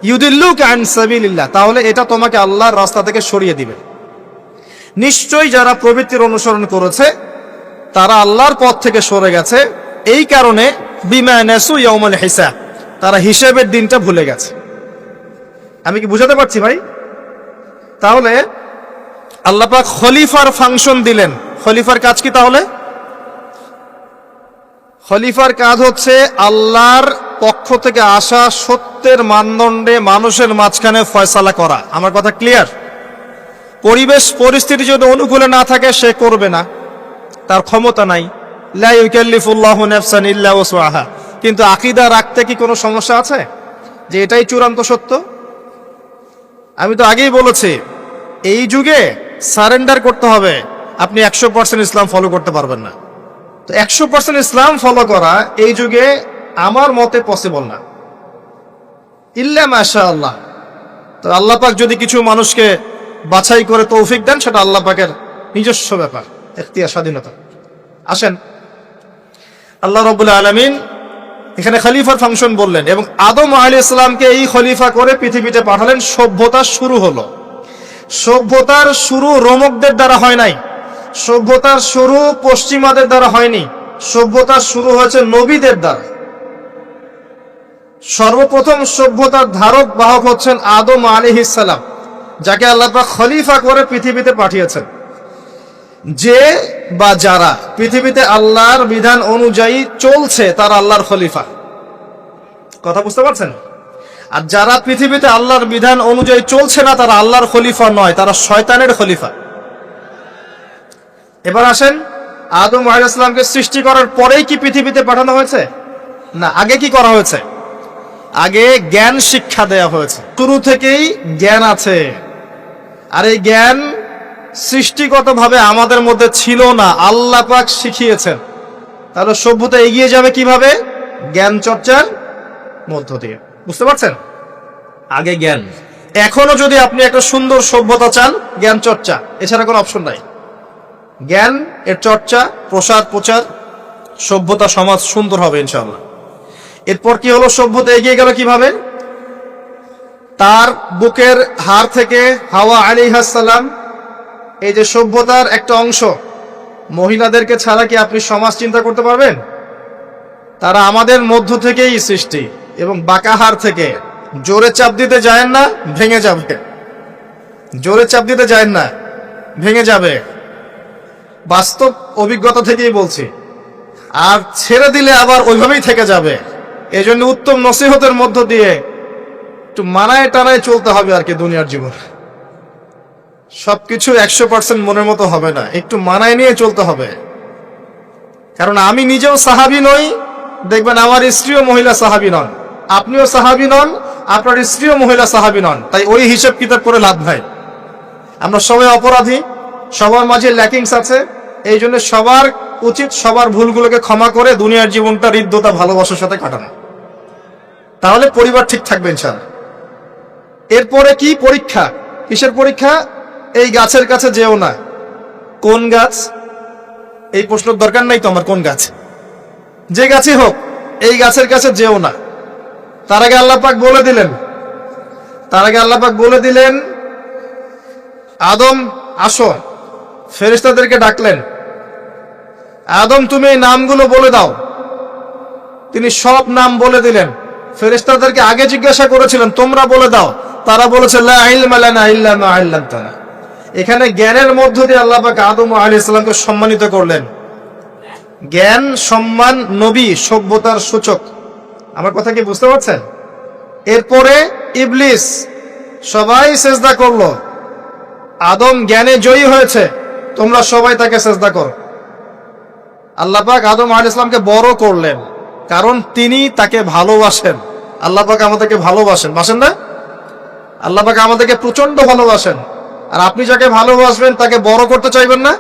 ইউদিল্লুকা আন সাবিলিল্লাহ, তাহলে এটা তোমাকে আল্লাহর রাস্তা থেকে সরিয়ে দিবে। নিশ্চয়ই যারা প্রবৃত্তির অনুসরণ করেছে তারা আল্লাহর পথ থেকে সরে গেছে, এই কারণে বিমা নাসু ইয়াউমাল হিসাব, তারা হিসাবের দিনটা ভুলে গেছে। আমি কি বুঝাতে পারছি ভাই? তাহলে আল্লাহ পাক খলিফার ফাংশন দিলেন। খলিফার কাজ কি তাহলে? খলিফার কাজ হচ্ছে আল্লাহর পক্ষ থেকে আসা সত্যের মানদণ্ডে মানুষের মাঝখানে ফয়সালা করা। আমার কথা ক্লিয়ার? পরিবেশ পরিস্থিতি যদি অনুকূলে না থাকে সে করবে না, তার ক্ষমতা নাই। লা ইউকাল্লিফুল্লাহু নাফসান ইল্লা উসআহা। কিন্তু আকীদা রাখতে কি কোনো সমস্যা আছে যে এটাই চূড়ান্ত সত্য? আমি তো আগেই বলেছি, এই যুগে সারেন্ডার করতে হবে। আপনি 100% ইসলাম ফলো করতে পারবেন না। তো 100% ইসলাম ফলো করা এই যুগে আমার মতে পসিবল না, ইল্লা মাশাআল্লাহ। তো আল্লাহ পাক যদি কিছু মানুষকে বাছাই করে তৌফিক দেন, সেটা আল্লাহ পাকের নিজস্ব ব্যাপার, ইখতিয়ার, স্বাধীনতা। আসেন, আল্লাহ রাব্বুল আলামিন এখানে খলিফার ফাংশন বললেন এবং আদম আলাইহিস সালামকে এই খলিফা করে পৃথিবীতে পাঠালেন। সভ্যতার শুরু হলো। সভ্যতার শুরু রোমকদের দ্বারা হয় নাই, সভ্যতার শুরু পশ্চিমাদের দ্বারা হয়নি, সভ্যতার শুরু হয়েছে নবীদের দ্বারা। সর্বপ্রথম সভ্যতার ধারক বাহক হচ্ছেন আদম আলাইহিস সালাম, যাকে আল্লাহ পাক খলিফা করে পৃথিবীতে পাঠিয়েছেন। যে বা যারা পৃথিবীতে আল্লাহর বিধান অনুযায়ী চলছে তারা আল্লাহর খলিফা। কথা বুঝতে পারছেন? আর যারা পৃথিবীতে আল্লাহর বিধান অনুযায়ী চলছে না তারা আল্লাহর খলিফা নয়, তারা শয়তানের খলিফা। এবার আসেন, আদম আলাইহিস সালামকে সৃষ্টি করার পরেই কি পৃথিবীতে পাঠানো হয়েছে? না, আগে কি করা হয়েছে? আগে জ্ঞান শিক্ষা দেয়া হয়েছে। শুরু থেকেই জ্ঞান আছে, আর এই জ্ঞান সৃষ্টিগতভাবে আমাদের মধ্যে ছিল না, আল্লাহ পাক শিখিয়েছেন। তাহলে সভ্যতা এগিয়ে যাবে কিভাবে? জ্ঞান চর্চার মধ্য দিয়ে। বুঝতে পারছেন? আগে জ্ঞান। এখনো যদি আপনি একটা সুন্দর সভ্যতা চান, জ্ঞান চর্চা, এছাড়া কোনো অপশন নাই। জ্ঞান এর চর্চা, প্রসার, প্রচার, সভ্যতা, সমাজ সুন্দর হবে ইনশাআল্লাহ। এরপর কি হলো? সভ্যতা এগিয়ে গেল কিভাবে? তার বুকের হাড় থেকে হাওয়া আলাইহিস সালাম, এই যে সভ্যতার একটা অংশ, মহিলাদেরকে ছাড়া কি আপনি সমাজ চিন্তা করতে পারবেন? তারা আমাদের মধ্য থেকেই সৃষ্টি, এবং বাঁকা হাড় থেকে। জোরে চাপ দিতে যায় না, ভেঙে যাবে। জোরে চাপ দিতে যায় না, ভেঙে যাবে। বাস্তব অভিজ্ঞতা থেকেই বলছি। আর ছেড়ে দিলে আবার ওইভাবেই থেকে যাবে। এই জন্য উত্তম নসিহতের মধ্য দিয়ে একটু মানায় টানায় চলতে হবে আর কি। দুনিয়ার জীবন সবকিছু 100% মনের মতো হবে না, একটু মানায় নিয়ে চলতে হবে। কারণ আমি নিজেও সাহাবী নই, দেখবেন আমার স্ত্রীও মহিলা সাহাবী নন, আপনিও সাহাবী নন, আপনার স্ত্রীও মহিলা সাহাবী নন। তাই ওই হিসাব কিতাব করে লাভ নাই। আমরা সবাই অপরাধী, সবার মাঝে ল্যাকিংস আছে। এই জন্য সবার উচিত সবার ভুলগুলোকে ক্ষমা করে দুনিয়ার জীবনটা হৃদ্যতা, ভালোবাসার সাথে কাটানো। তাহলে পরিবার ঠিক থাকবে ইনশাআল্লাহ। এরপরে কি? পরীক্ষা। কিসের পরীক্ষা? এই গাছের কাছে যেও না। কোন গাছ? এই প্রশ্নের দরকার নাই তো আমার, কোন গাছ? যে গাছই হোক, এই গাছের কাছে যেও না। তার আগে আল্লাহ পাক বলে দিলেন, আদম আসো। ফেরেশতাদেরকে ডাকলেন, আদম তুমি এই নামগুলো বলে দাও। তিনি সব নাম বলে দিলেন। ফেরেশতাদেরকে আগে জিজ্ঞাসা করেছিলেন তোমরা বলে দাও, তারা বলেছে লা ইলমা লানা ইল্লা মা আল্লামতানা। এখানে জ্ঞানের মধ্য দিয়ে আল্লাহ পাক আদম আলাইহিস সালামকে সম্মানিত করলেন। জ্ঞান, সম্মান, নবী, সভ্যতার সূচক। আমার কথা কি বুঝতে পারছেন? এরপরে ইবলিস, সবাই সেজদা করলো। আদম জ্ঞানে জয়ী হয়েছে, তোমরা সবাই তাকে সেজদা করো। আল্লাহ পাক আদম আলাইহিস সালামকে বড় করলেন, কারণ তিনি তাকে ভালোবাসেন। আল্লাহ পাক আমাদেরকে ভালোবাসেন, বাসেন না? আল্লাহ পাক আমাদেরকে প্রচন্ড ভালোবাসেন। আর আপনি যাকে ভালোবাসবেন তাকে বড় করতে চাইবেন না?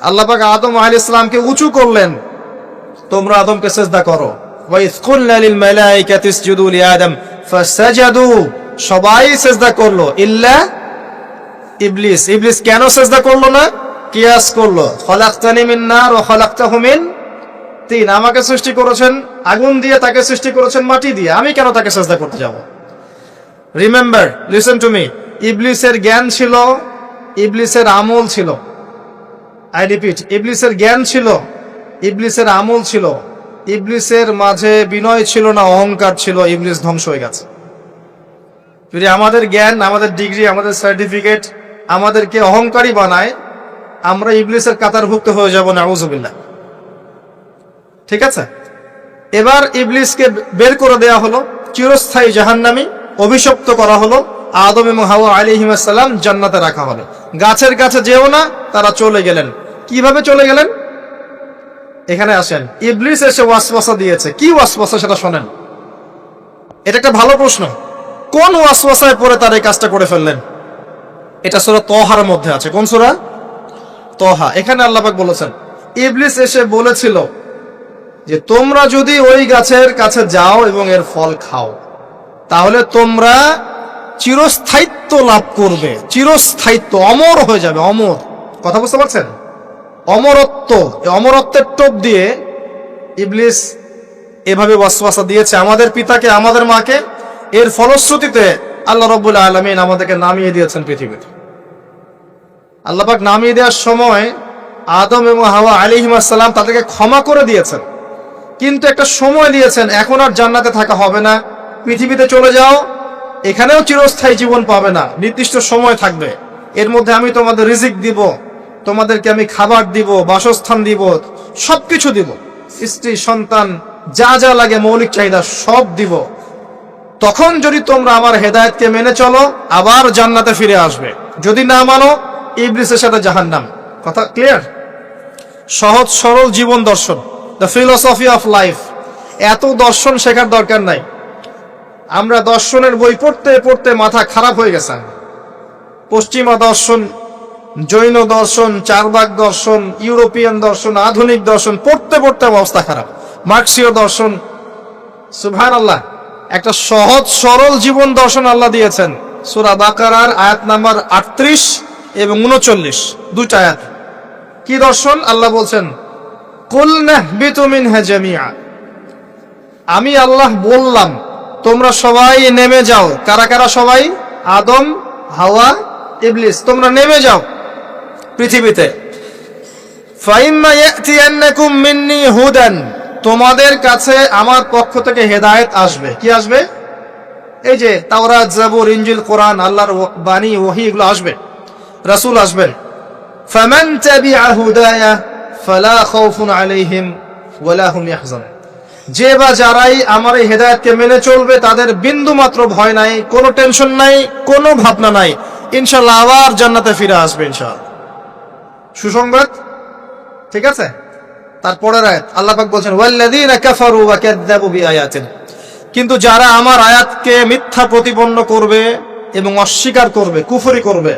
আল্লাহ পাক আদম আলাইহিস সালামকে উঁচু করলেন, তোমরা আদমকে সিজদা করো। ওয়া ইয কুলনা লিল মালাইকাতি ইসজুদু লি আদম ফাসাজাদু, সবাই সিজদা করলো ইল্লা ইবলিস। ইবলিস কেন সিজদা করলো না? কিয়াস করলো, খলাকতানি মিন নার ওয়া খলাকতাহু মিন তিন। আমাকে সৃষ্টি করেছেন আগুন দিয়ে, তাকে সৃষ্টি করেছেন মাটি দিয়ে, আমি কেন তাকে সিজদা করতে যাব? রিমেম্বার, লিসেন টু মি, ইবলিসের জ্ঞান ছিল, ইবলিসের আমল ছিল। আই রিপিট, ইবলিসের জ্ঞান ছিল, ইবলিসের আমল ছিল। ইবলিসের মাঝে বিনয় ছিল না, অহংকার ছিল। ইবলিস ধ্বংস হয়ে গেছে। যদি আমাদের জ্ঞান, আমাদের ডিগ্রি, আমাদের সার্টিফিকেট আমাদেরকে অহংকারী বানায়, আমরা ইবলিসের কাতারভুক্ত হয়ে যাব, নাউযুবিল্লাহ। ঠিক আছে? এবার ইবলিসকে বের করে দেয়া হলো, চিরস্থায়ী জাহান্নামী, অভিশপ্ত করা হলো। আদম এবং হাওয়া আলাইহিস সালাম জান্নাতে রাখা হলো। গাছের কাছে যেও না, তারা চলে গেলেন। কিভাবে চলে গেলেন? এখানে আসেন। ইবলিস এসে ওয়াসওয়াসা দিয়েছে। কি ওয়াসওয়াসা সেটা শোনেন। এটা একটা ভালো প্রশ্ন। কোন ওয়াসওয়াসায় পড়ে তার এই কাজটা করে ফেললেন? এটা সূরা তহার মধ্যে আছে। কোন সূরা? তহা। এখানে আল্লাহ পাক বলেছেন, ইবলিস এসে বলেছিল যে তোমরা যদি ওই গাছের কাছে যাও এবং এর ফল খাও, তাহলে তোমরা চিরস্থায়িত্ব লাভ করবে। চিরস্থায়িত্ব, অমর হয়ে যাবে, অমর। কথা বুঝতে পারছেন? অমরত্ব। এই অমরত্বের টোপ দিয়ে ইবলিস এভাবে ওয়াসওয়াসা দিয়েছে আমাদের পিতাকে, আমাদের মাকে। এর ফলশ্রুতিতে আল্লাহ রাব্বুল আলামিন আমাদেরকে নামিয়ে দিয়েছেন পৃথিবীতে। আল্লাহ পাক নামিয়ে দেওয়ার সময় আদম এবং হাওয়া আলাইহিস সালাম তাদেরকে ক্ষমা করে দিয়েছেন, কিন্তু একটা সময় দিয়েছেন, এখন আর জান্নাতে থাকা হবে না, পৃথিবীতে চলে যাও, এখানেও চিরস্থায়ী জীবন পাবে না, নির্দিষ্ট সময় থাকবে। এর মধ্যে আমি তোমাদের রিজিক দিব, তোমাদেরকে আমি খাবার দিব, বাসস্থান দিব, সবকিছু দিব, স্ত্রী সন্তান যা যা লাগে মৌলিক চাহিদা সব দিব। তখন যদি তোমরা আমার হেদায়েতকে মেনে চলো, আবার জান্নাতে ফিরে আসবে। যদি না মানো, ইবলিসের সাথে জাহান্নাম। কথা ক্লিয়ার? সহজ সরল জীবন দর্শন, দ্য ফিলোসফি অফ লাইফ। এত দর্শন শেখার দরকার নাই। আমরা দর্শনের বই পড়তে পড়তে মাথা খারাপ হয়ে গেছে। পশ্চিমা দর্শন, জৈন দর্শন, চারবাক দর্শন, ইউরোপিয়ান দর্শন, আধুনিক দর্শন পড়তে পড়তে অবস্থা খারাপ। মার্কসীয় দর্শন, সুবহানাল্লাহ। একটা সহজ সরল জীবন দর্শন আল্লাহ দিয়েছেন সূরা বাকারার আয়াত নাম্বার 38 এবং 39, দুইটা আয়াত। কি দর্শন? আল্লাহ বলছেন, কুল নাহবিতু মিনহা জামিআ, আমি আল্লাহ বললাম তোমরা সবাই নেমে যাও। কারা কারা সবাই? আদম, হাওয়া, ইবলিস, তোমরা নেমে যাও পৃথিবীতে। ফাইম্মা ইয়াতিয়ান্নাকুম মিন্নি হুদান, তোমাদের কাছে আমার পক্ষ থেকে হেদায়েত আসবে। কি আসবে? এই যে তাওরাত, জাবুর, ইনজিল, কোরআন, আল্লাহর বাণী, ওহী, এগুলো আসবে, রাসূল আসবেন। ফামান তাবিআ হুদায়া ফালা খাউফুন আলাইহিম ওয়ালা হুম ইয়াহজানুন, যে বা যারাই আমার এই হেদায়েতকে মেনে চলবে তাদের বিন্দু মাত্র ভয় নাই, কোনো টেনশন নাই, কোনো ভাবনা নাই, ইনশাআল্লাহ আবার জান্নাতে ফিরে আসবে ইনশাআল্লাহ। সুসংবাদ, ঠিক আছে? তারপরের আয়াত আল্লাহ পাক বলছেন, ওয়াল্লাযীনা কাফারু ওয়া কাযযাবু বিআয়াতিনা, কিন্তু যারা আমার আয়াতকে মিথ্যা প্রতিপন্ন করবে এবং অস্বীকার করবে, কুফরি করবে,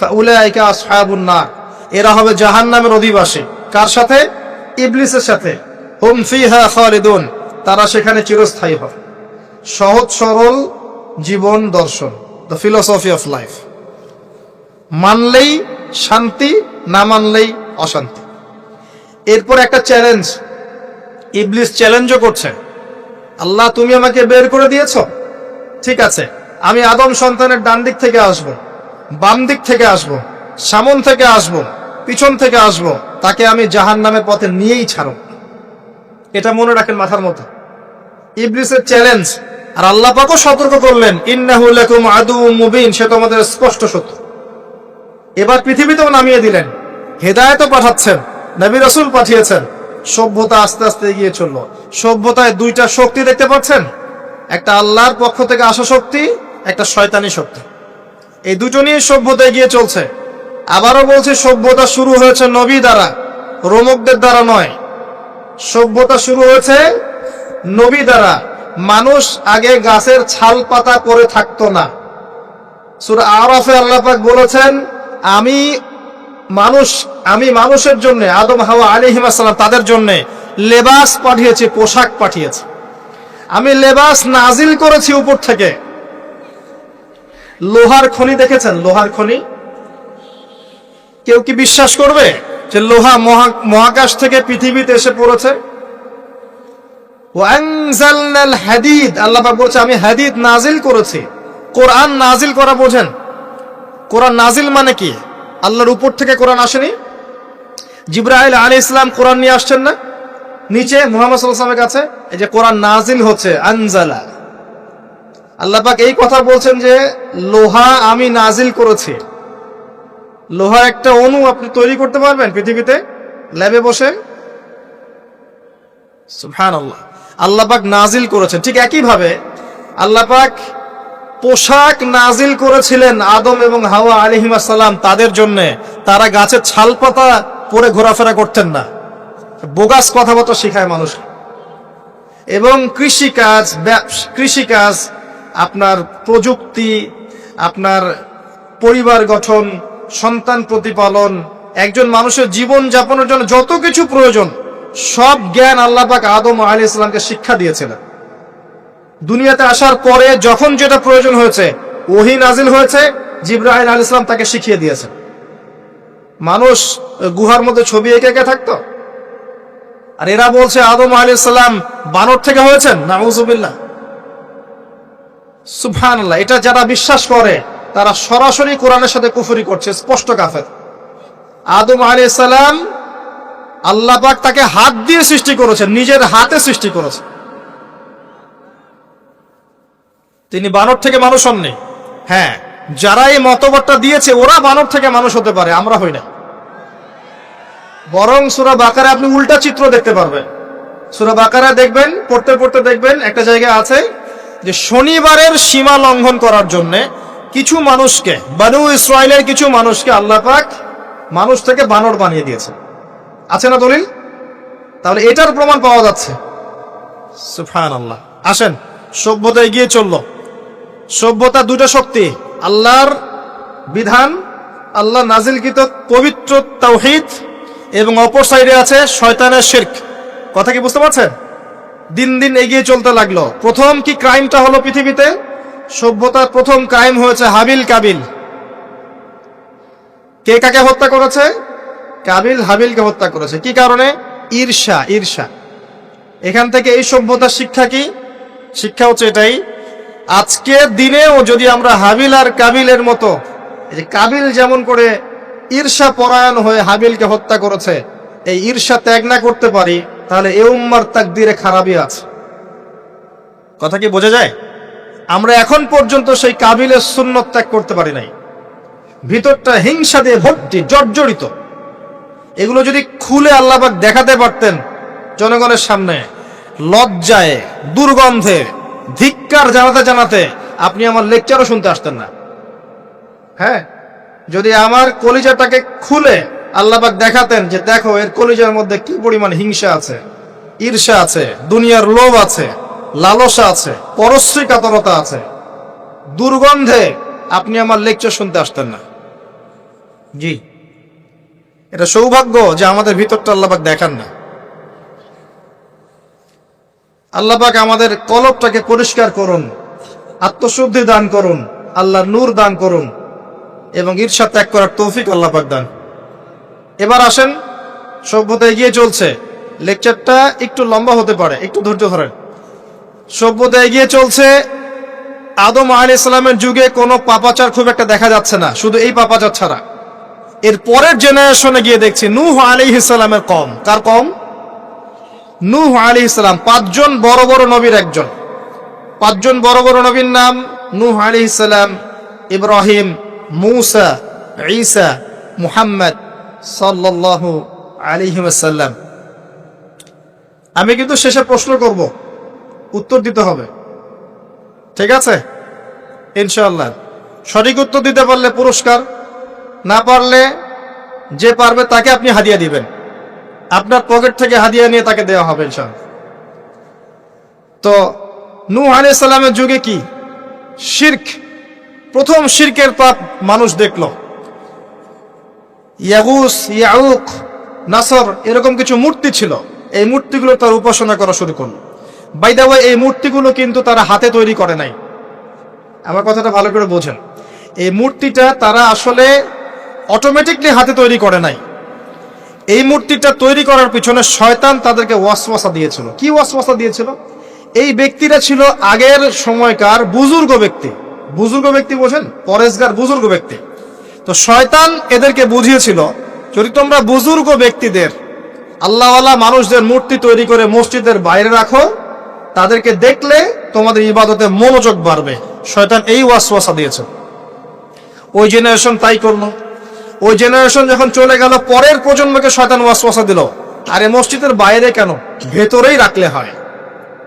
ফাউলাইকা আসহাবুন নার, এরা হবে জাহান্নামের অধিবাসী। কার সাথে? ইবলিসের সাথে। হুম ফিহা খালিদুন, তারা সেখানে চিরস্থায়ী হবে। সহজ সরল জীবন দর্শন, দ্য ফিলোসফি অফ লাইফ। মানলেই শান্তি, না মানলেই অশান্তি। এরপর একটা চ্যালেঞ্জ, ইবলিস চ্যালেঞ্জও করছে, আল্লাহ তুমি আমাকে বের করে দিয়েছ, ঠিক আছে, আমি আদম সন্তানের ডান দিক থেকে আসব, বাম দিক থেকে আসব, সামন থেকে আসব, পিছন থেকে আসব, তাকে আমি জাহান্নামের পথে নিয়েই ছাড়ব। এটা মনে রাখেন মাথার মধ্যে, ইবলিসের চ্যালেঞ্জ। আর আল্লাহ পাকও সতর্ক করলেন, ইন্নাহু লাকুম আদুউম মুবিন, সে তোমাদের স্পষ্ট শত্রু। এবার পৃথিবীতেও নামিয়ে দিলেন, হেদায়েতও পাঠাচ্ছেন, নবী রাসূল পাঠিয়েছেন। সভ্যতা আস্তে আস্তে এগিয়ে চলল। সভ্যতায় দুইটা শক্তি দেখতে পাচ্ছেন, একটা আল্লাহর পক্ষ থেকে আসা শক্তি, একটা শয়তানি শক্তি। এই দুটো নিয়ে সভ্যতা এগিয়ে চলছে। আবারও বলছে, সভ্যতা শুরু হয়েছে নবী দ্বারা, রোমকদের দ্বারা নয়। সভ্যতা শুরু হয়েছে নবী দ্বারা। মানুষ আগে গাছের ছাল পাতা পরে থাকতো না। সূরা আরাফে আল্লাহ পাক বলেছেন, আমি মানুষের জন্য, আদম হাওয়া আলাইহিস সালাম, তাদের জন্য লেবাস পাঠিয়েছি, পোশাক পাঠিয়েছি। আমি লেবাস নাজিল করেছি উপর থেকে। লোহার খনি দেখেছেন? লোহার খনি কেউ কি বিশ্বাস করবে যে লোহা মহাকাশ থেকে পৃথিবীতে এসে পড়েছে? ওয়ানজালনাল হাদিদ, আল্লাহ পাক বলছে আমি হাদিদ নাজিল করেছি। কোরআন নাজিল করা বোঝেন? কোরআন নাজিল মানে কি? আল্লাহর উপর থেকে কোরআন আসেনি। জিবরাইল আলাইহিস সালাম কোরআন নিয়ে আসছেন না নিচে মুহাম্মদ সাল্লাল্লাহু আলাইহি ওয়াসাল্লামের কাছে? এই যে কোরআন নাজিল হচ্ছে, আনজালা। আল্লাহ পাক এই কথা বলছেন যে লোহা আমি নাজিল করেছি। লোহার একটা অণু আপনি তৈরি করতে পারবেন পৃথিবীতে ল্যাবে বসে? সুবহানাল্লাহ। আল্লাহ পাক নাজিল করেছেন। ঠিক একই ভাবে আল্লাহ পাক পোশাক নাজিল করেছিলেন আদম এবং হাওয়া আলাইহিস সালাম তাদের জন্য। তারা গাছের ছাল পাতা পরে ঘোরাফেরা করতেন না। বোগাস কথাবার্তা শেখায় মানুষ। এবং কৃষিকাজ, আপনার প্রযুক্তি, আপনার পরিবার গঠন, সন্তান প্রতিপালন, একজন মানুষের জীবন যাপনের জন্য যত কিছু প্রয়োজন, সব জ্ঞান আল্লাহ পাক আদম আলাইহিস সালামকে শিক্ষা দিয়েছিলেন। দুনিয়াতে আসার পরে যখন যেটা প্রয়োজন হয়েছে, ওহী নাজিল হয়েছে, জিবরাইল আলাইহিস সালাম তাকে শিখিয়ে দিয়েছেন। মানুষ গুহার মধ্যে ছবি এঁকে থাকতো। আর এরা বলছে আদম আলাইহিস সালাম বানর থেকে হয়েছেন। নাউযুবিল্লাহ, সুবহানাল্লাহ। এটা যারা বিশ্বাস করে তারা সরাসরি কোরআনের সাথে কুফরি করছে, স্পষ্ট কাফের। আদম আলাইহিস সালাম আল্লাহ পাক তাকে হাত দিয়ে সৃষ্টি করেছেন, নিজের হাতে সৃষ্টি করেছেন। তিনি বানর থেকে মানুষ হননি। হ্যাঁ, যারা এই মতবাদটা দিয়েছে ওরা বানর থেকে মানুষ হতে পারে, আমরা হই না। বরং সূরা বাকারা আপনি উল্টা চিত্র দেখতে পারবেন। সূরা বাকারা দেখবেন, পড়তে পড়তে দেখবেন একটা জায়গায় আছে যে শনিবারের সীমা লঙ্ঘন করার জন্য কিছু মানুষকে, বনু ইসরাইলের কিছু মানুষকে আল্লাহ পাক মানুষ থেকে বানর বানিয়ে দিয়েছে। আছে না দলিল? তাহলে এটার প্রমাণ পাওয়া যাচ্ছে। সুবহানাল্লাহ। আসেন, সভ্যতা এগিয়ে চললো। সভ্যতা দুটো শক্তি, আল্লাহর বিধান, আল্লাহ নাজিলকৃত পবিত্র তাওহীদ, এবং অপর সাইডে আছে শয়তানের শিরক। কথা কি বুঝতে পারছেন? দিন দিন এগিয়ে চলতে লাগলো। প্রথম কি ক্রাইমটা হলো পৃথিবীতে? সভ্যতার প্রথম ক্রাইম হয়েছে হাবিল কাবিল। কে কাকে হত্যা করেছে? কাবিল হাবিলকে হত্যা করেছে। কি কারণে? ঈর্ষা। ঈর্ষা। এখান থেকে এই সভ্যতার শিক্ষা কি? শিক্ষা হচ্ছে এটাই, আজকের দিনেও যদি আমরা হাবিল আর কাবিলের মতো, এই যে কাবিল যেমন করে ঈর্ষা পরায়ণ হয়ে হাবিলকে হত্যা করেছে, এই ঈর্ষা ত্যাগ না করতে পারি, তাহলে এ উম্মার তাকদীরে খারাপই আছে। কথা কি বোঝা যায়? আমরা এখন পর্যন্ত সেই কাবিলের সুন্নত ত্যাগ করতে পারি নাই। ভিতরটা হিংসা দিয়ে ভর্তি, জর্জরিত। এগুলো যদি খুলে আল্লাহ পাক দেখাতে পারতেন জনগণের সামনে, লজ্জায়, দুর্গন্ধে, ধিক্কার জানাতে জানাতে আপনি আমার লেকচারও শুনতে আসতেন না। হ্যাঁ, যদি আমার কলিজাটাকে খুলে আল্লাহ পাক দেখাতেন যে দেখো এর কলিজার মধ্যে কি পরিমাণ হিংসা আছে, ঈর্ষা আছে, দুনিয়ার লোভ আছে, লালসা আছে, পরশ্রী কাতরতা আছে, দুর্গন্ধে আপনি আমার লেকচার শুনতে আসতেন না। জি, এটা সৌভাগ্য যে আমাদের ভিতরটা আল্লাহ পাক দেখান না। আল্লাহ পাক আমাদের কলবটাকে পরিষ্কার করুন, আত্মশুদ্ধি দান করুন, আল্লাহর নূর দান করুন, এবং ঈর্ষা ত্যাগ করার তৌফিক আল্লাহ পাক দান। এবার আসেন, সভ্যতা এগিয়ে চলছে। লেকচারটা একটু লম্বা হতে পারে, একটু ধৈর্য ধরেন। সভ্যতা এগিয়ে চলছে। আদম আলাইহিস সালামের যুগে কোনো পাপাচার খুব একটা দেখা যাচ্ছে না, শুধু এই পাপাচার ছাড়া। এর পরের জেনারেশনে গিয়ে দেখছি নূহ আলাইহিস সালামের কওম। কার কওম? নূহ আলাইহিস সালাম। 5 জন বড় বড় নবীর একজন। 5 জন বড় বড় নবীর নাম নূহ আলাইহিস সালাম, ইব্রাহিম, মূসা, ঈসা, মুহাম্মদ সাল্লাল্লাহু আলাইহি ওয়াসাল্লাম। আমি কিন্তু শেষে প্রশ্ন করব, উত্তর দিতে হবে, ঠিক আছে? ইনশাআল্লাহ। সঠিক উত্তর দিতে পারলে পুরস্কার, না পারলে যে পারবে তাকে আপনি হাদিয়া দিবেন। আপনার পকেট থেকে হাদিয়া নিয়ে তাকে দেওয়া হবে ইনশাআল্লাহ। তো নূহ আলাইহিস সালামের যুগে কি? শিরক। প্রথম শিরকের পাপ মানুষ দেখল। ইয়াগুস, ইয়াউক, নাসর, এরকম কিছু মূর্তি ছিল। এই মূর্তিগুলো তার উপাসনা করা শুরু করলো। বাই দ্য ওয়ে, এই মূর্তিগুলো কিন্তু তারা হাতে তৈরি করে নাই। আমার কথাটা ভালো করে বোঝেন। এই মূর্তিটা তারা আসলে অটোমেটিকলি হাতে তৈরি করে নাই। এই মূর্তিটা তৈরি করার পিছনে শয়তান তাদেরকে ওয়াসওয়াসা দিয়েছিল। কি ওয়াসওয়াসা দিয়েছিল? এই ব্যক্তিরা ছিল আগের সময়কার বুজুর্গ ব্যক্তি। বুজুর্গ ব্যক্তি বোঝেন? পরেশগার বুজুর্গ ব্যক্তি। তো শয়তান এদেরকে বুঝিয়েছিল, যদি তোমরা বুজুর্গ ব্যক্তিদের, আল্লাহওয়ালা মানুষদের মূর্তি তৈরি করে মসজিদের বাইরে রাখো, তাদেরকে দেখলে তোমাদের ইবাদতে মনোযোগ বাড়বে। শয়তান এই ওয়াসওয়াসা দিয়েছে। ওই জেনারেশন তাই করলো। ওই জেনারেশন যখন চলে গেল, পরের প্রজন্মকে শয়তান ওয়াসওয়াসা দিল, আরে মসজিদের বাইরে কেন, ভেতরেই রাখলে হয়।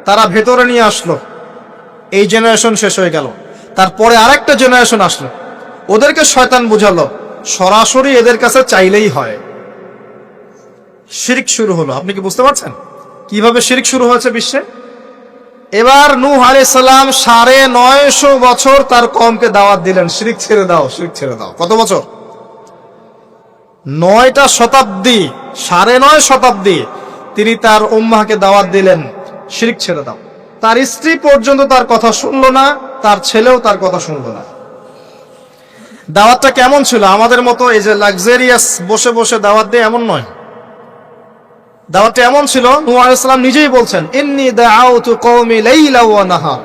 তারা ভেতরে নিয়ে আসলো। এই জেনারেশন শেষ হয়ে গেল। তারপরে আরেকটা জেনারেশন আসলো, ওদেরকে শয়তান বুঝালো সরাসরি এদের কাছে চাইলেই হয়। শিরক শুরু হলো। আপনি কি বুঝতে পারছেন কিভাবে শিরক শুরু হয়েছে বিশ্বে? এবার নূহ আলাইহিস সালাম 950 বছর তার কওমকে দাওয়াত দিলেন, শিরক ছেড়ে দাও, শিরক ছেড়ে দাও। কত বছর? 9টা শতাব্দী, 9.5 শতাব্দী তিনি তার উম্মাহকে দাওয়াত দিলেন, শিরক ছেড়ে দাও। তার স্ত্রী পর্যন্ত তার কথা শুনলো না, তার ছেলেও তার কথা শুনলো না। দাওয়াতটা কেমন ছিল? আমাদের মতো এই যে লাক্সারিয়াস বসে বসে দাওয়াত দেয় এমন নয়। দাওয়াতটা এমন ছিল, নূহ আলাইহিস সালাম নিজেই বলছেন, ইন্নী দাআউতু কওমি লাইলা ওয়া নাহার।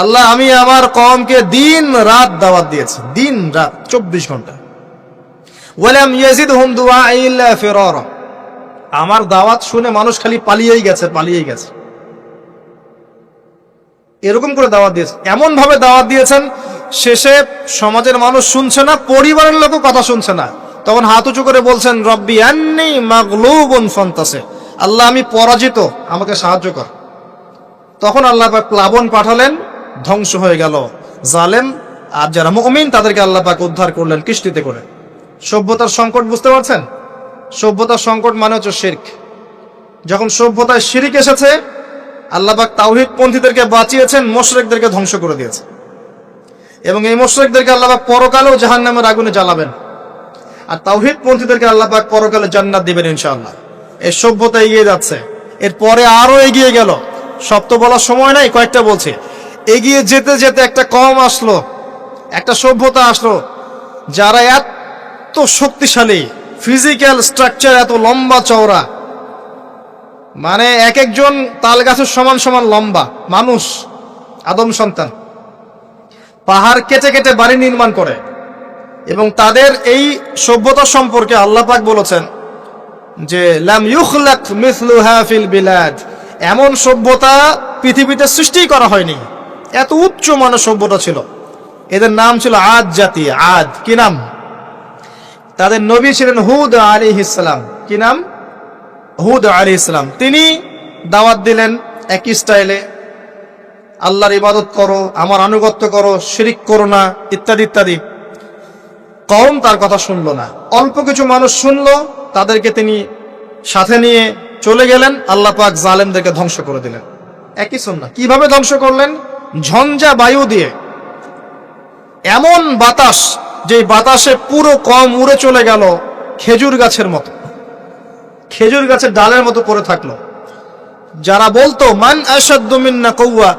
আল্লাহ, আমি আমার কওমকে দিন রাত দাওয়াত দিয়েছি, দিন রাত 24 ঘন্টা। ওয়ালাম ইয়াজিদহুম দুআই ইল্লা ফিরারা। আমার দাওয়াত শুনে মানুষ খালি পালিয়েই গেছে, পালিয়েই গেছে। এরকম করে দাওয়াত দিয়েছেন, এমন ভাবে দাওয়াত দিয়েছেন, শেষে সমাজের মানুষ শুনছে না, পরিবারের লোকও কথা শুনছে না। তখন হাত উঁচু করে বলছেন, রব্বি আন্নী মাগলুবুন ফান্তাসির। আল্লাহ, আমি পরাজিত, আমাকে সাহায্য কর। তখন আল্লাহ পাক প্লাবন পাঠালেন, ধ্বংস হয়ে গেল জালেম। আর যারা মুমিন তাদেরকে আল্লাহ পাক উদ্ধার করলেন কিস্তিতে করে। সভ্যতার সংকট বুঝতে পারছেন? সভ্যতার সংকট মানে হচ্ছে শিরক। যখন সভ্যতায় শিরক এসেছে, আল্লাহ পাক তাওহীদ পন্থীদেরকে বাঁচিয়েছেন, মুশরিকদেরকে ধ্বংস করে দিয়েছে। এবং এই মুশরিকদেরকে আল্লাহ পাক পরকালেও জাহান্নামের আগুনে জ্বালাবেন, আর তাওহীদ পন্থীদেরকে আল্লাহ পাক পরকালে জান্নাত দিবেন ইনশাআল্লাহ। এই সভ্যতা এগিয়ে যাচ্ছে, এরপরে আরো এগিয়ে গেল। সব তো বলার সময় নাই, কয়েকটা বলছি। এগিয়ে যেতে যেতে একটা কওম আসলো, একটা সভ্যতা আসলো, যারা এত শক্তিশালী, ফিজিক্যাল স্ট্রাকচার এত লম্বা চওড়া, মানে এক একজন তাল গাছের সমান সমান লম্বা মানুষ, আদম সন্তান। পাহাড় কেটে কেটে বাড়ি নির্মাণ করে। এবং তাদের এই সভ্যতা সম্পর্কে আল্লাহ পাক বলেছেন যে লাম ইউখলাক মিসলুহা ফিল বিলাদ, এমন সভ্যতা পৃথিবীতে সৃষ্টি করা হয়নি। এত উচ্চ মানের সভ্যতা ছিল। এদের নাম ছিল আদ জাতি। আদ কি নাম? তাদের নবী ছিলেন হুদ আলাইহিস সালাম। কি নাম? হুদ আলাইহিস সালাম। তিনি দাওয়াত দিলেন একই স্টাইলে, আল্লাহর ইবাদত করো, আমার আনুগত্য করো, শিরিক করো না, ইত্যাদি ইত্যাদি। কওম তার কথা শুনলো না। অল্প কিছু মানুষ শুনলো, তাদেরকে তিনি সাথে নিয়ে চলে গেলেন। আল্লাহ পাক জালেমদেরকে ধ্বংস করে দিলেন। একই সুন্নাহ। কিভাবে ধ্বংস করলেন? ঝঞ্ঝা বায়ু দিয়ে। এমন বাতাস, যে বাতাসে পুরো কওম উড়ে চলে গেল খেজুর গাছের মতো, খেজুর গাছের ডালের মতো পড়ে থাকলো। যারা বলতো মান আশাদ্দু মিন্না কুওয়া,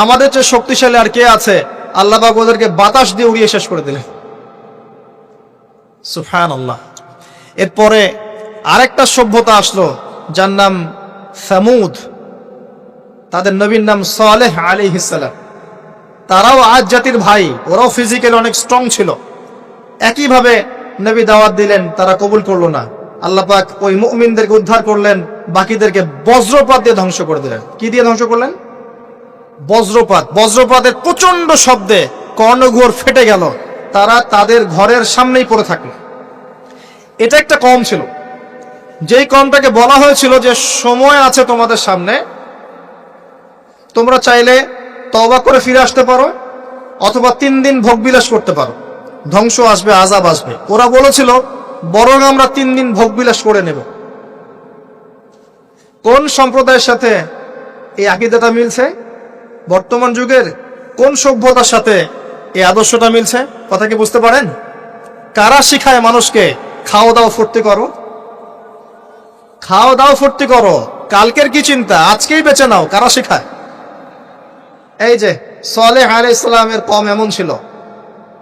আমাদের চেয়ে শক্তিশালী আর কে আছে, আল্লাহ পাক ওদেরকে বাতাস দিয়ে উড়িয়ে শেষ করে দিলেন। সুবহানাল্লাহ। এরপরে আরেকটা সভ্যতা আসলো, যার নাম সামুদ। তাদের নবীর নাম সালেহ আলাইহিস সালাম। তারাও আদ জাতির ভাই, ওরাও ফিজিক্যালি অনেক স্ট্রং ছিল। একইভাবে নবী দাওয়াত দিলেন, তারা কবুল করলো না। আল্লাহ পাক ওই মুমিনদেরকে উদ্ধার করলেন, বাকিদেরকে বজ্রপাত দিয়ে ধ্বংস করে দিলেন। কি দিয়ে ধ্বংস করলেন? বজ্রপাত। বজ্রপাতের প্রচন্ড শব্দে কর্ণঘোর ফেটে গেল, তারা তাদের ঘরের সামনেই পড়ে থাকলো। এটা একটা কওম ছিল, যেই কওমটাকে বলা হয়েছিল যে সময় আছে তোমাদের সামনে, তোমরা চাইলে তওবা করে ফিরে আসতে পারো, অথবা 3 দিন ভোগবিলাস করতে পারো, ধ্বংস আসবে, আযাব আসবে। ওরা বলেছিল বরং আমরা 3 দিন ভোগবিলাস করে নেব। কোন সম্প্রদায়ের সাথে এই আকীদাটা মিলছে? বর্তমান যুগের কোন সভ্যতার সাথে এই আদর্শটা মিলছে? কথা কি বুঝতে পারেন? কারা শিখায় মানুষকে খাও দাও ফুর্তি করো, খাও দাও ফুর্তি করো, কালকের কি চিন্তা, আজকেই বেঁচে নাও? কারা শিখায়? এই যে সালেহ আলাইহিস সালামের কওম এমন ছিল।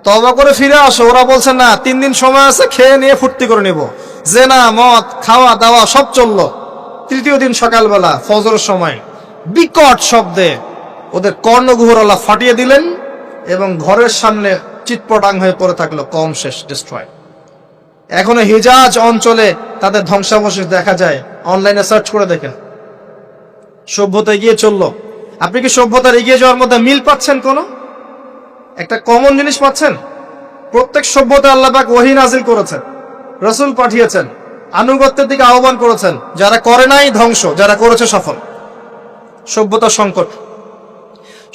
তওবা করে ফিরে আসো, ওরা বলছে না, 3 দিন সময় আছে, খেয়ে নিয়ে ফুর্তি করে নেব। জেনা, মদ, খাওয়া দাওয়া সব চললো। তৃতীয় দিন সকালবেলা ফজরের সময় বিকট শব্দে ওদের কর্ণগুহর আল্লাহ ফাটিয়ে দিলেন, এবং ঘরের সামনে চিৎপটাং হয়ে পড়ে থাকলো। কওম শেষ, ডিস্ট্রয়। এখনো হিজাজ অঞ্চলে তাদের ধ্বংসাবশেষ দেখা যায়, অনলাইনে সার্চ করে দেখেন। সভ্যতা এগিয়ে চললো। আপনি কি সভ্যতার এগিয়ে যাওয়ার মধ্যে মিল পাচ্ছেন? কোনো একটা কমন জিনিস পাচ্ছেন? প্রত্যেক সভ্যতা আল্লাহ পাক ওহী নাজিল করেছেন, রাসূল পাঠিয়েছেন, আনুগত্যের দিকে আহ্বান করেছেন। যারা করে নাই ধ্বংস, যারা করেছে সফল। সভ্যতা সংকট।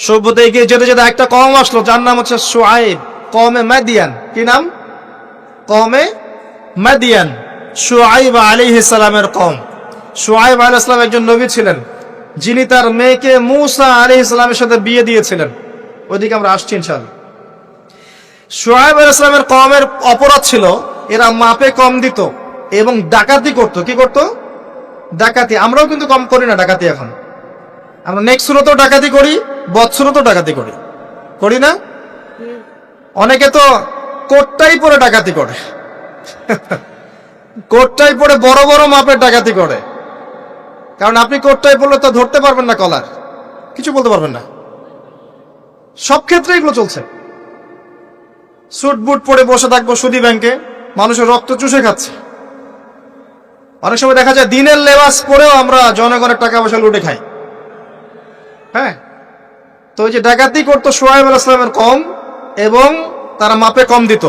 সভ্যতা এগিয়ে যেতে যেতে একটা কওম আসলো, যার নাম হচ্ছে শুআয়ব, কওমে মাদিয়ান। কি নাম? কওমে মাদিয়ান। শুআয়ব আলাইহিস সালামের কওম। শুআয়ব আলাইহিস সালাম একজন নবী ছিলেন, যিনি তার মেয়েকে মূসা আলাইহিস সালামের সাথে বিয়ে দিয়েছিলেন। ওইদিকে আমরা আসছি ইনশাআল্লাহ। শুআয়ব আলাইহিস সালামের কওমের অপরাধ ছিল, এরা মাপে কম দিত এবং ডাকাতি করত। কি করত? ডাকাতি। আমরাও কিন্তু কম করি না ডাকাতি। এখন আমরা নেক্সট সুরতেও ডাকাতি করি, বৎসুরতেও ডাকাতি করি, করি না? অনেকে তো কোটটাই পরে ডাকাতি করে, কোটটাই পরে বড় বড় মাপের ডাকাতি করে। কারণ আপনি কোটটাই পরলে তো ধরতে পারবেন না কলার, কিছু বলতে পারবেন না। সব ক্ষেত্রে এগুলো চলছে। স্যুট বুট পরে বসে থাকবো সুদী ব্যাংকে, মানুষের রক্ত চুষে খাচ্ছে। অনেক সময় দেখা যায় দিনের লেবাস পরেও আমরা জনগণের টাকা পয়সা লুটে খাই। হ্যাঁ, তো ওই যে ডাকাতি করতো শুআয়ব আলাইহিস সালামের কওম, এবং তারা মাপে কম দিত।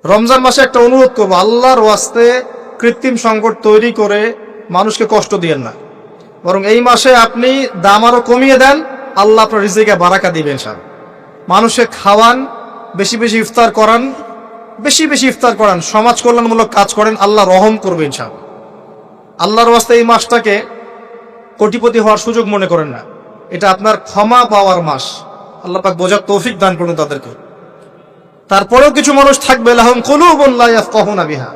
রমজান মাসে একটা অনুরোধ করবো, আল্লাহর ওয়াস্তে কৃত্রিম সংকট তৈরি করে মানুষকে কষ্ট দিয়েন না, বরং এই মাসে আপনি দাম আরো কমিয়ে দেন, আল্লাহ আপনার রিজিকে বারাকা দিবেন। ইনশাআল্লাহ মানুষকে খাওয়ান, বেশি বেশি ইফতার করান, বেশি বেশি ইফতার করান, সমাজ কল্যাণমূলক কাজ করেন, আল্লাহ রহম করবে ইনশাআল্লাহ। আল্লাহর ওয়াস্তে এই মাসটাকে কোটিপতি হওয়ার সুযোগ মনে করেন না, এটা আপনার ক্ষমা পাওয়ার মাস। আল্লাহ পাক বোঝার তৌফিক দান করুন তাদেরকে। তারপরেও কিছু মানুষ থাকবে লাহুম কুলুবুন লা ইয়াফকাহুনা বিহা,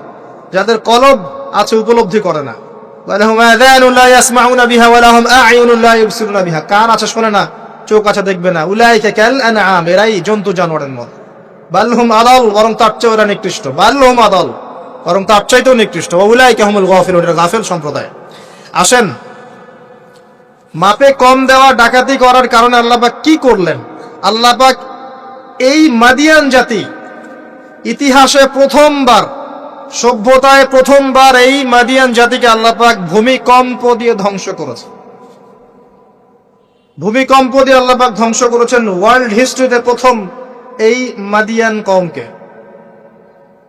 যাদের কলব আছে উপলব্ধি করে না, ওয়া লাহুম আযানুন লা ইয়াসমাউনা বিহা ওয়া লাহুম আ'য়ুনুন লা ইবসিরুনা বিহা, কান আছে শোনে না, চোখ আছে দেখবে না। উলাইকা কাল আনআম, এরাই জন্তু জানোয়ারের মত। বাল হুম আদাল, বরং তার চেয়েও এরা নিকৃষ্ট। বাল হুম আদাল, বরং তার চাইতেও নিকৃষ্ট। ওয়া উলাইকা হুমুল গাফিলুন, এরা গাফিল সম্প্রদায়। আসেন, মাপে কম দেওয়া ডাকাতি করার কারণে আল্লাহ পাক কি করলেন? আল্লাহ পাক এই মাদিয়ান জাতি ইতিহাসে প্রথমবার, সভ্যতায় প্রথমবার এই মাদিয়ান জাতিকে আল্লাহ পাক ভূমিকম্প দিয়ে ধ্বংস করেছে। ভূমিকম্প দিয়ে আল্লাহ পাক ধ্বংস করেছেন ওয়ার্ল্ড হিস্ট্রিতে প্রথম এই মাদিয়ান কওমকে।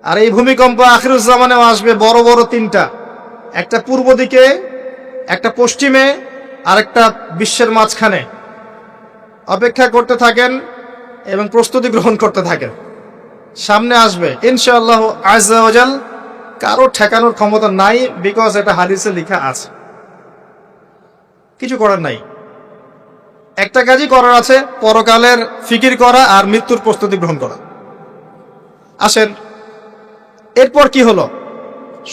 আর এই ভূমিকম্প আখিরুজ্জামানেও আসবে, বড় বড় তিনটা, একটা পূর্ব দিকে, একটা পশ্চিমে, আর একটা বিশ্বের মাঝখানে। অপেক্ষা করতে থাকেন এবং প্রস্তুতি গ্রহণ করতে থাকেন, সামনে আসবে ইনশাআল্লাহ আযজা ওয়া জাল। কারো ঠেকানোর ক্ষমতা নাই, বিকজ এটা হাদিসে লেখা আছে, কিছু করার নাই। একটা কাজই করার আছে, পরকালের ফিকির করা আর মৃত্যুর প্রস্তুতি গ্রহণ করা। আসেন, এরপর কি হলো?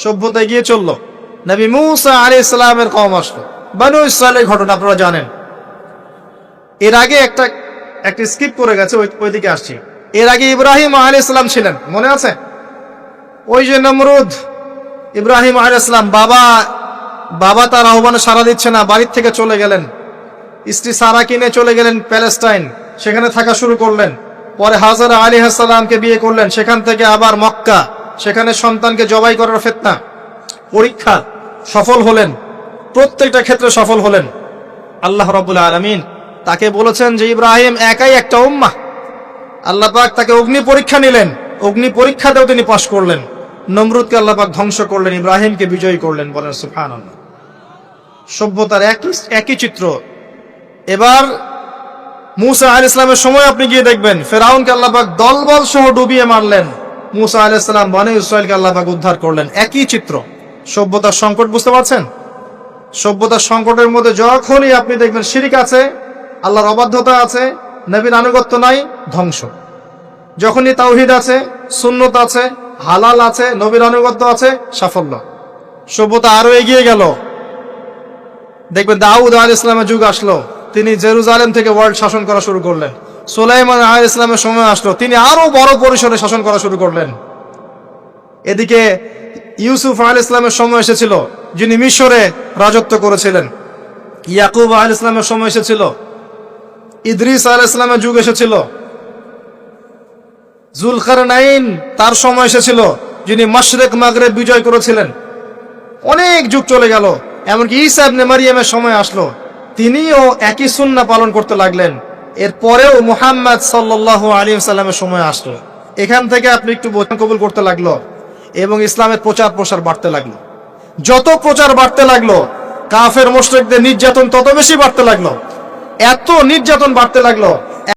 সভ্যতা এগিয়ে চললো, নবী মূসা আলাইহিস সালামের কওম আসলো, বনু ইসরাইলের ঘটনা আপনারা জানেন। এর আগে একটা স্কিপ করে গেছে, ওইদিকে আসছি। এর আগে ইব্রাহিম আলাইহিস সালাম ছিলেন, মনে আছে? ওই যে নমরুদ, ইব্রাহিম আলাইহিস সালাম বাবা তার আহ্বানে সাড়া দিচ্ছে না, বাড়ির থেকে চলে গেলেন, স্ত্রী সারা কিনে চলে গেলেন প্যালেস্টাইন, সেখানে থাকা শুরু করলেন। পরে হাজারা আলাইহিস সালামকে বিয়ে করলেন, সেখান থেকে আবার মক্কা, সেখানে সন্তানকে জবাই করার ফিতনা, পরীক্ষা, সফল হলেন, প্রত্যেকটা ক্ষেত্রে সফল হলেন। আল্লাহ রাব্বুল আলামিন তাকে বলেছেন যে ইব্রাহিম একাই একটা উম্মাহ। আল্লাহ পাক তাকে অগ্নি পরীক্ষা নিলেন, অগ্নি পরীক্ষাতেও তিনি পাশ করলেন। নমরুদকে আল্লাহ পাক ধ্বংস করলেন, ইব্রাহিমকে বিজয়ী করলেন। বলেন সুবহানাল্লাহ। সভ্যতার একই চিত্র। এবার মূসা আলাইহিস সালামের সময় আপনি গিয়ে দেখবেন ফেরাউনকে আল্লাহ পাক দলবল সহ ডুবিয়ে মারলেন, মূসা আলাইহিস সালাম বনী ইসরাইলকে আল্লাহ পাক উদ্ধার করলেন। একই চিত্র। সভ্যতার সংকট বুঝতে পারছেন? সভ্যতার সংকটের মধ্যে যখনই আপনি দেখবেন শিরিক আছে, আল্লাহর অবাধ্যতা আছে, নবীর আনুগত্য নাই, ধ্বংস। যখনই তাওহীদ আছে, সুন্নত আছে, হালাল আছে, নবীর আনুগত্য আছে, সাফল্য। সভ্যতা আরো এগিয়ে গেল। দেখবেন দাউদ আলাইহিস সালামের যুগ আসলো, তিনি জেরুজালেম থেকে ওয়ার্ল্ড শাসন করা শুরু করলেন। সুলাইমান আলাইহিস সালামের সময় আসলো, তিনি আরো বড় পরিসরে শাসন করা শুরু করলেন। এদিকে ইউসুফ আলাইহিস সালামের সময় এসেছিল, যিনি মিশরে রাজত্ব করেছিলেন। ইয়াকুব আলাইহিস সালামের সময় এসেছিল। ইদ্রিস আলাইহিস সালামের যুগ এসেছিল। যুলকারনাইন তার সময় এসেছিল, যিনি মাশরিক মাগরিব বিজয় করেছিলেন। অনেক যুগ চলে গেল, এমনকি ঈসা ইবনে মারইয়ামের সময় আসলো, তিনিও একই সুন্নাহ পালন করতে লাগলেন। এরপরেও মুহাম্মদ সাল্লাল্লাহু আলাইহি ওয়াসাল্লামের সময় আসলো। এখান থেকে আপনি একটু বোঝা কবুল করতে লাগলো এবং ইসলামের প্রচার প্রসার বাড়তে লাগলো। যত প্রচার বাড়তে লাগলো, কাফের মুশরিকদের নির্যাতন তত বেশি বাড়তে লাগলো। এত নির্যাতন বাড়তে লাগলো